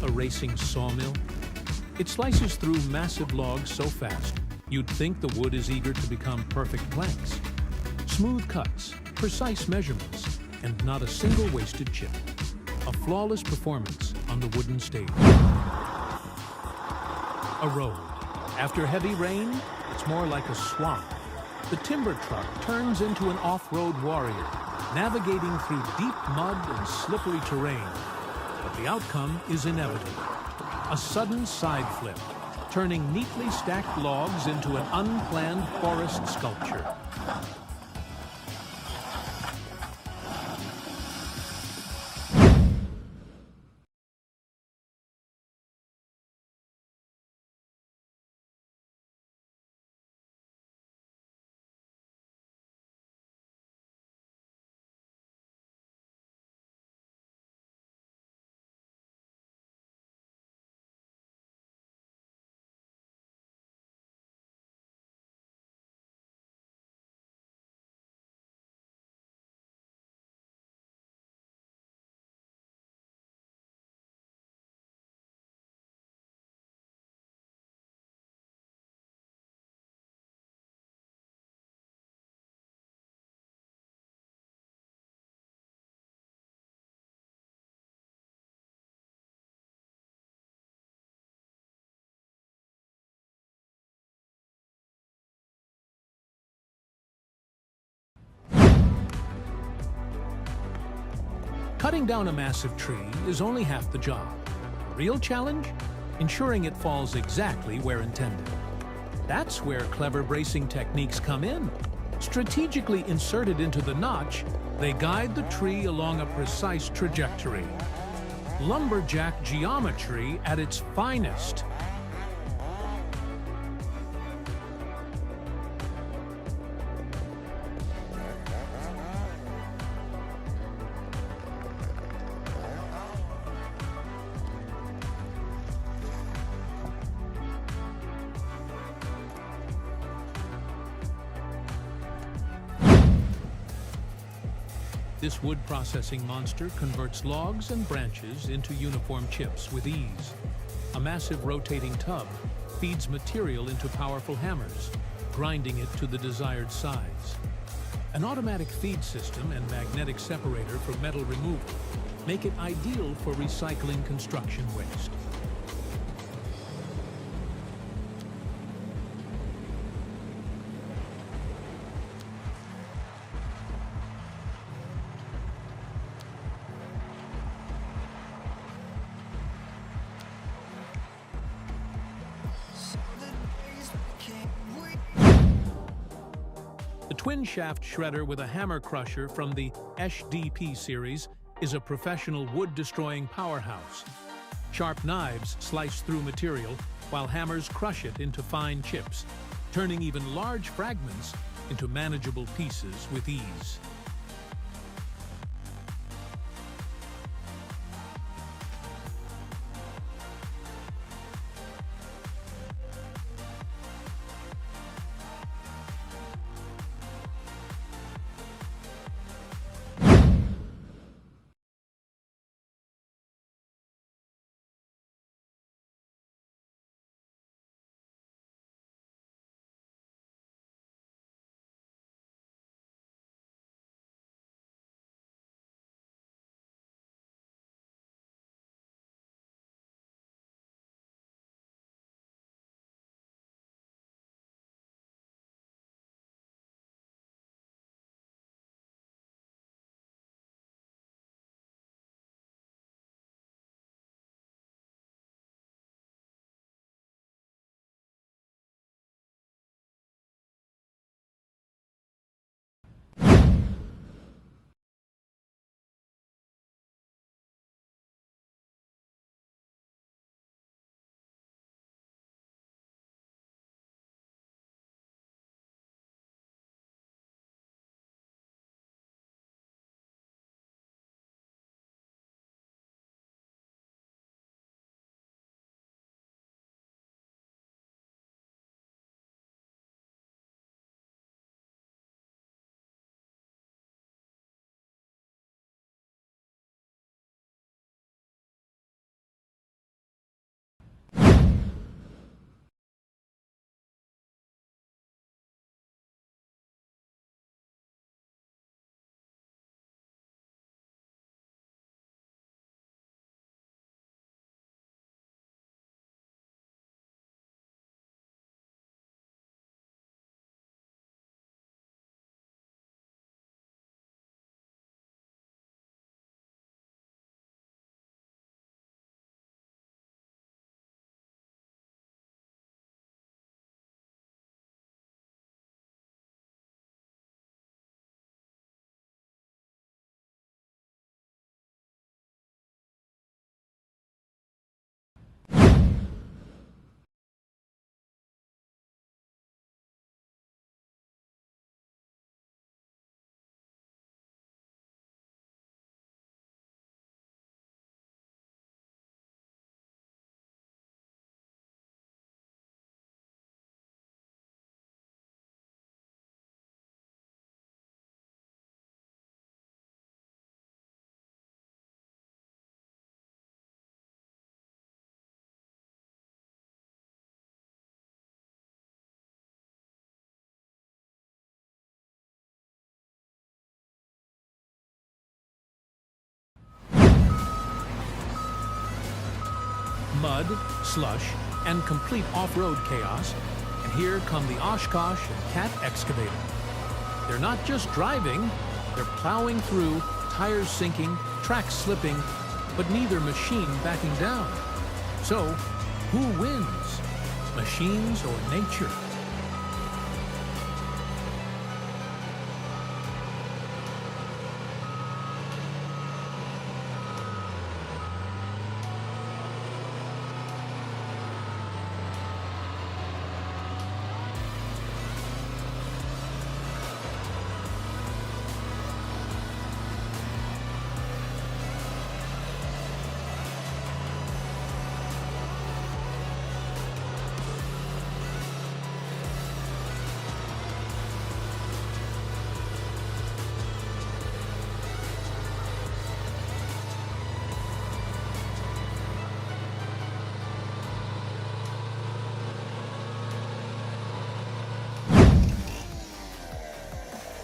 A racing sawmill. It slices through massive logs so fast, you'd think the wood is eager to become perfect planks. Smooth cuts, precise measurements, and not a single wasted chip. A flawless performance on the wooden stage. A road. After heavy rain, It's more like a swamp. The timber truck turns into an off-road warrior, navigating through deep mud and slippery terrain. But the outcome is inevitable. A sudden side flip, turning neatly stacked logs into an unplanned forest sculpture. Cutting down a massive tree is only half the job. The real challenge? Ensuring it falls exactly where intended. That's where clever bracing techniques come in. Strategically inserted into the notch, they guide the tree along a precise trajectory. Lumberjack geometry at its finest. This wood processing monster converts logs and branches into uniform chips with ease. A massive rotating tub feeds material into powerful hammers, grinding it to the desired size. An automatic feed system and magnetic separator for metal removal make it ideal for recycling construction waste. The twin-shaft shredder with a hammer crusher from the SDP series is a professional wood-destroying powerhouse. Sharp knives slice through material, while hammers crush it into fine chips, turning even large fragments into manageable pieces with ease. mud, slush, and complete off-road chaos, and here come the Oshkosh and Cat excavator. They're not just driving, they're plowing through, tires sinking, tracks slipping, but neither machine backing down. So, who wins? Machines or nature?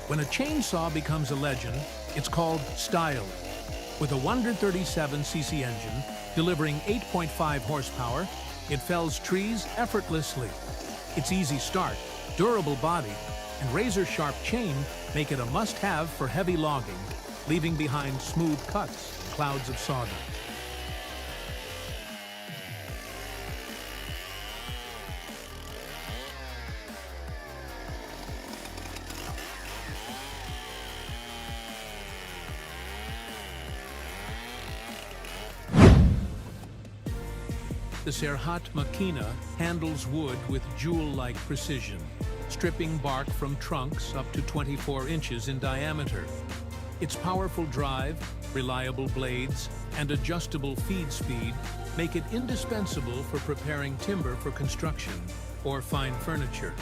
When a chainsaw becomes a legend, it's called style. With a 137cc engine delivering 8.5 horsepower, it fells trees effortlessly. Its easy start, durable body, and razor-sharp chain make it a must-have for heavy logging, leaving behind smooth cuts and clouds of sawdust. The Serhat Makina handles wood with jewel-like precision, stripping bark from trunks up to 24 inches in diameter. Its powerful drive, reliable blades, and adjustable feed speed make it indispensable for preparing timber for construction or fine furniture.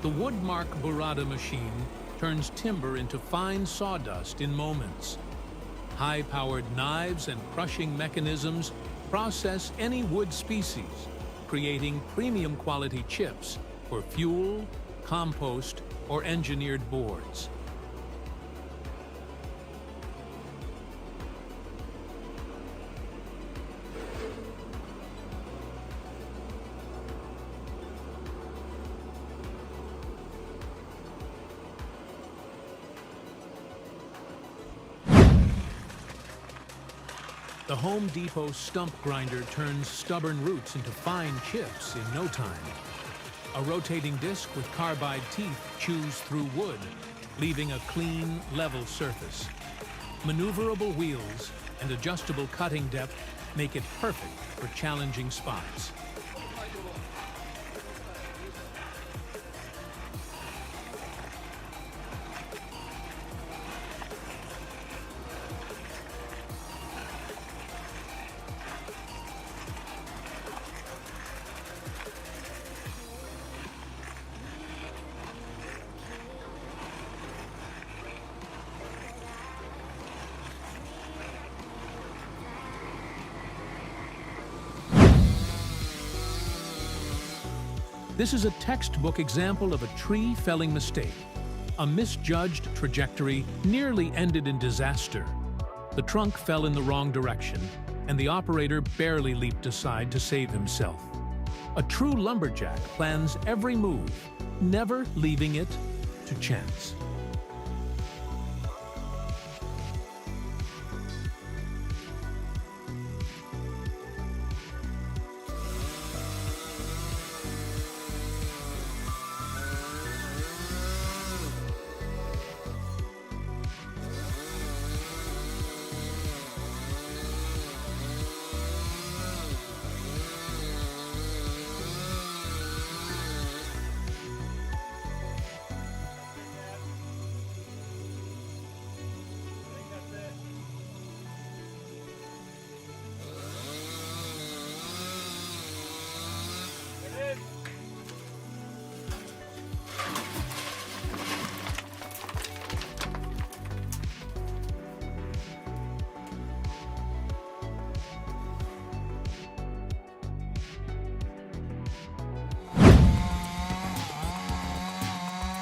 The Woodmark Burrata machine turns timber into fine sawdust in moments. High-powered knives and crushing mechanisms process any wood species, creating premium quality chips for fuel, compost, or engineered boards. The Home Depot stump grinder turns stubborn roots into fine chips in no time. A rotating disc with carbide teeth chews through wood, leaving a clean, level surface. Maneuverable wheels and adjustable cutting depth make it perfect for challenging spots. This is a textbook example of a tree felling mistake. A misjudged trajectory nearly ended in disaster. The trunk fell in the wrong direction, and the operator barely leaped aside to save himself. A true lumberjack plans every move, never leaving it to chance.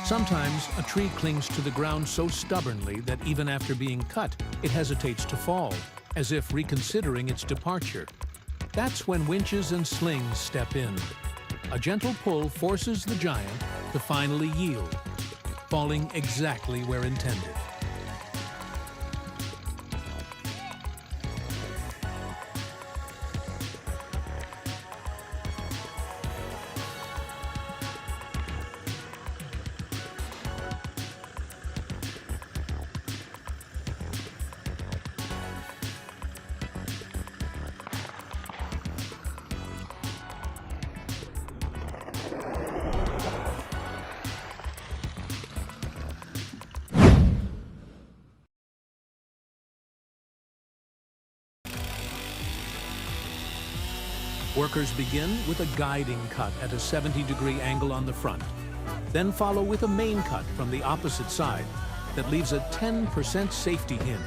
Sometimes a tree clings to the ground so stubbornly that even after being cut, it hesitates to fall, as if reconsidering its departure. That's when winches and slings step in. A gentle pull forces the giant to finally yield, falling exactly where intended. Workers begin with a guiding cut at a 70-degree angle on the front, then follow with a main cut from the opposite side that leaves a 10% safety hinge.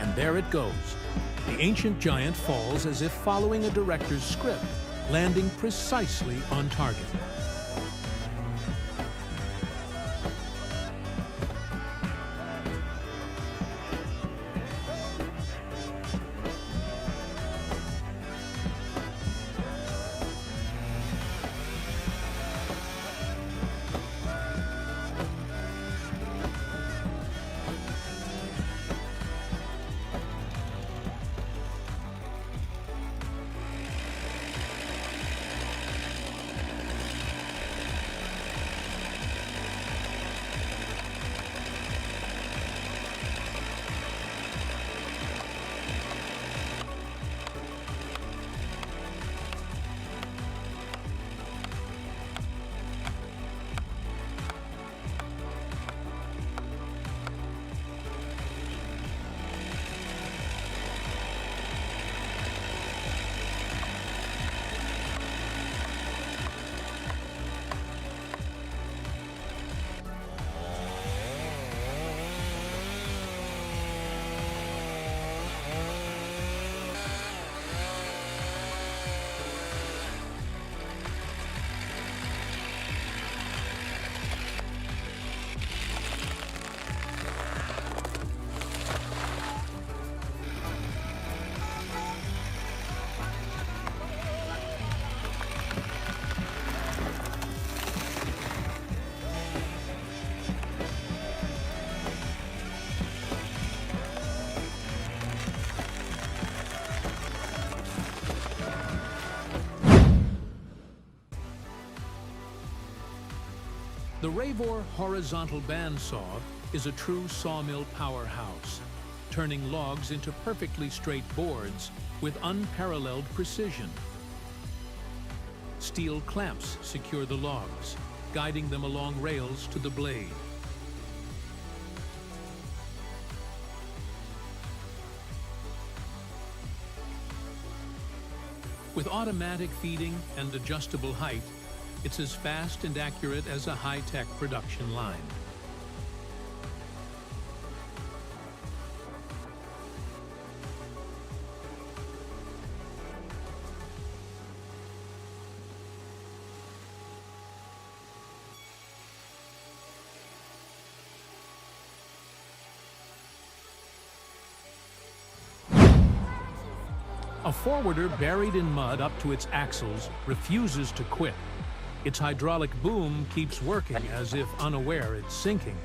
And there it goes. The ancient giant falls as if following a director's script, landing precisely on target. The Ravor horizontal bandsaw is a true sawmill powerhouse, turning logs into perfectly straight boards with unparalleled precision. Steel clamps secure the logs, guiding them along rails to the blade. With automatic feeding and adjustable height, it's as fast and accurate as a high-tech production line. A forwarder buried in mud up to its axles refuses to quit. Its hydraulic boom keeps working as if unaware it's sinking.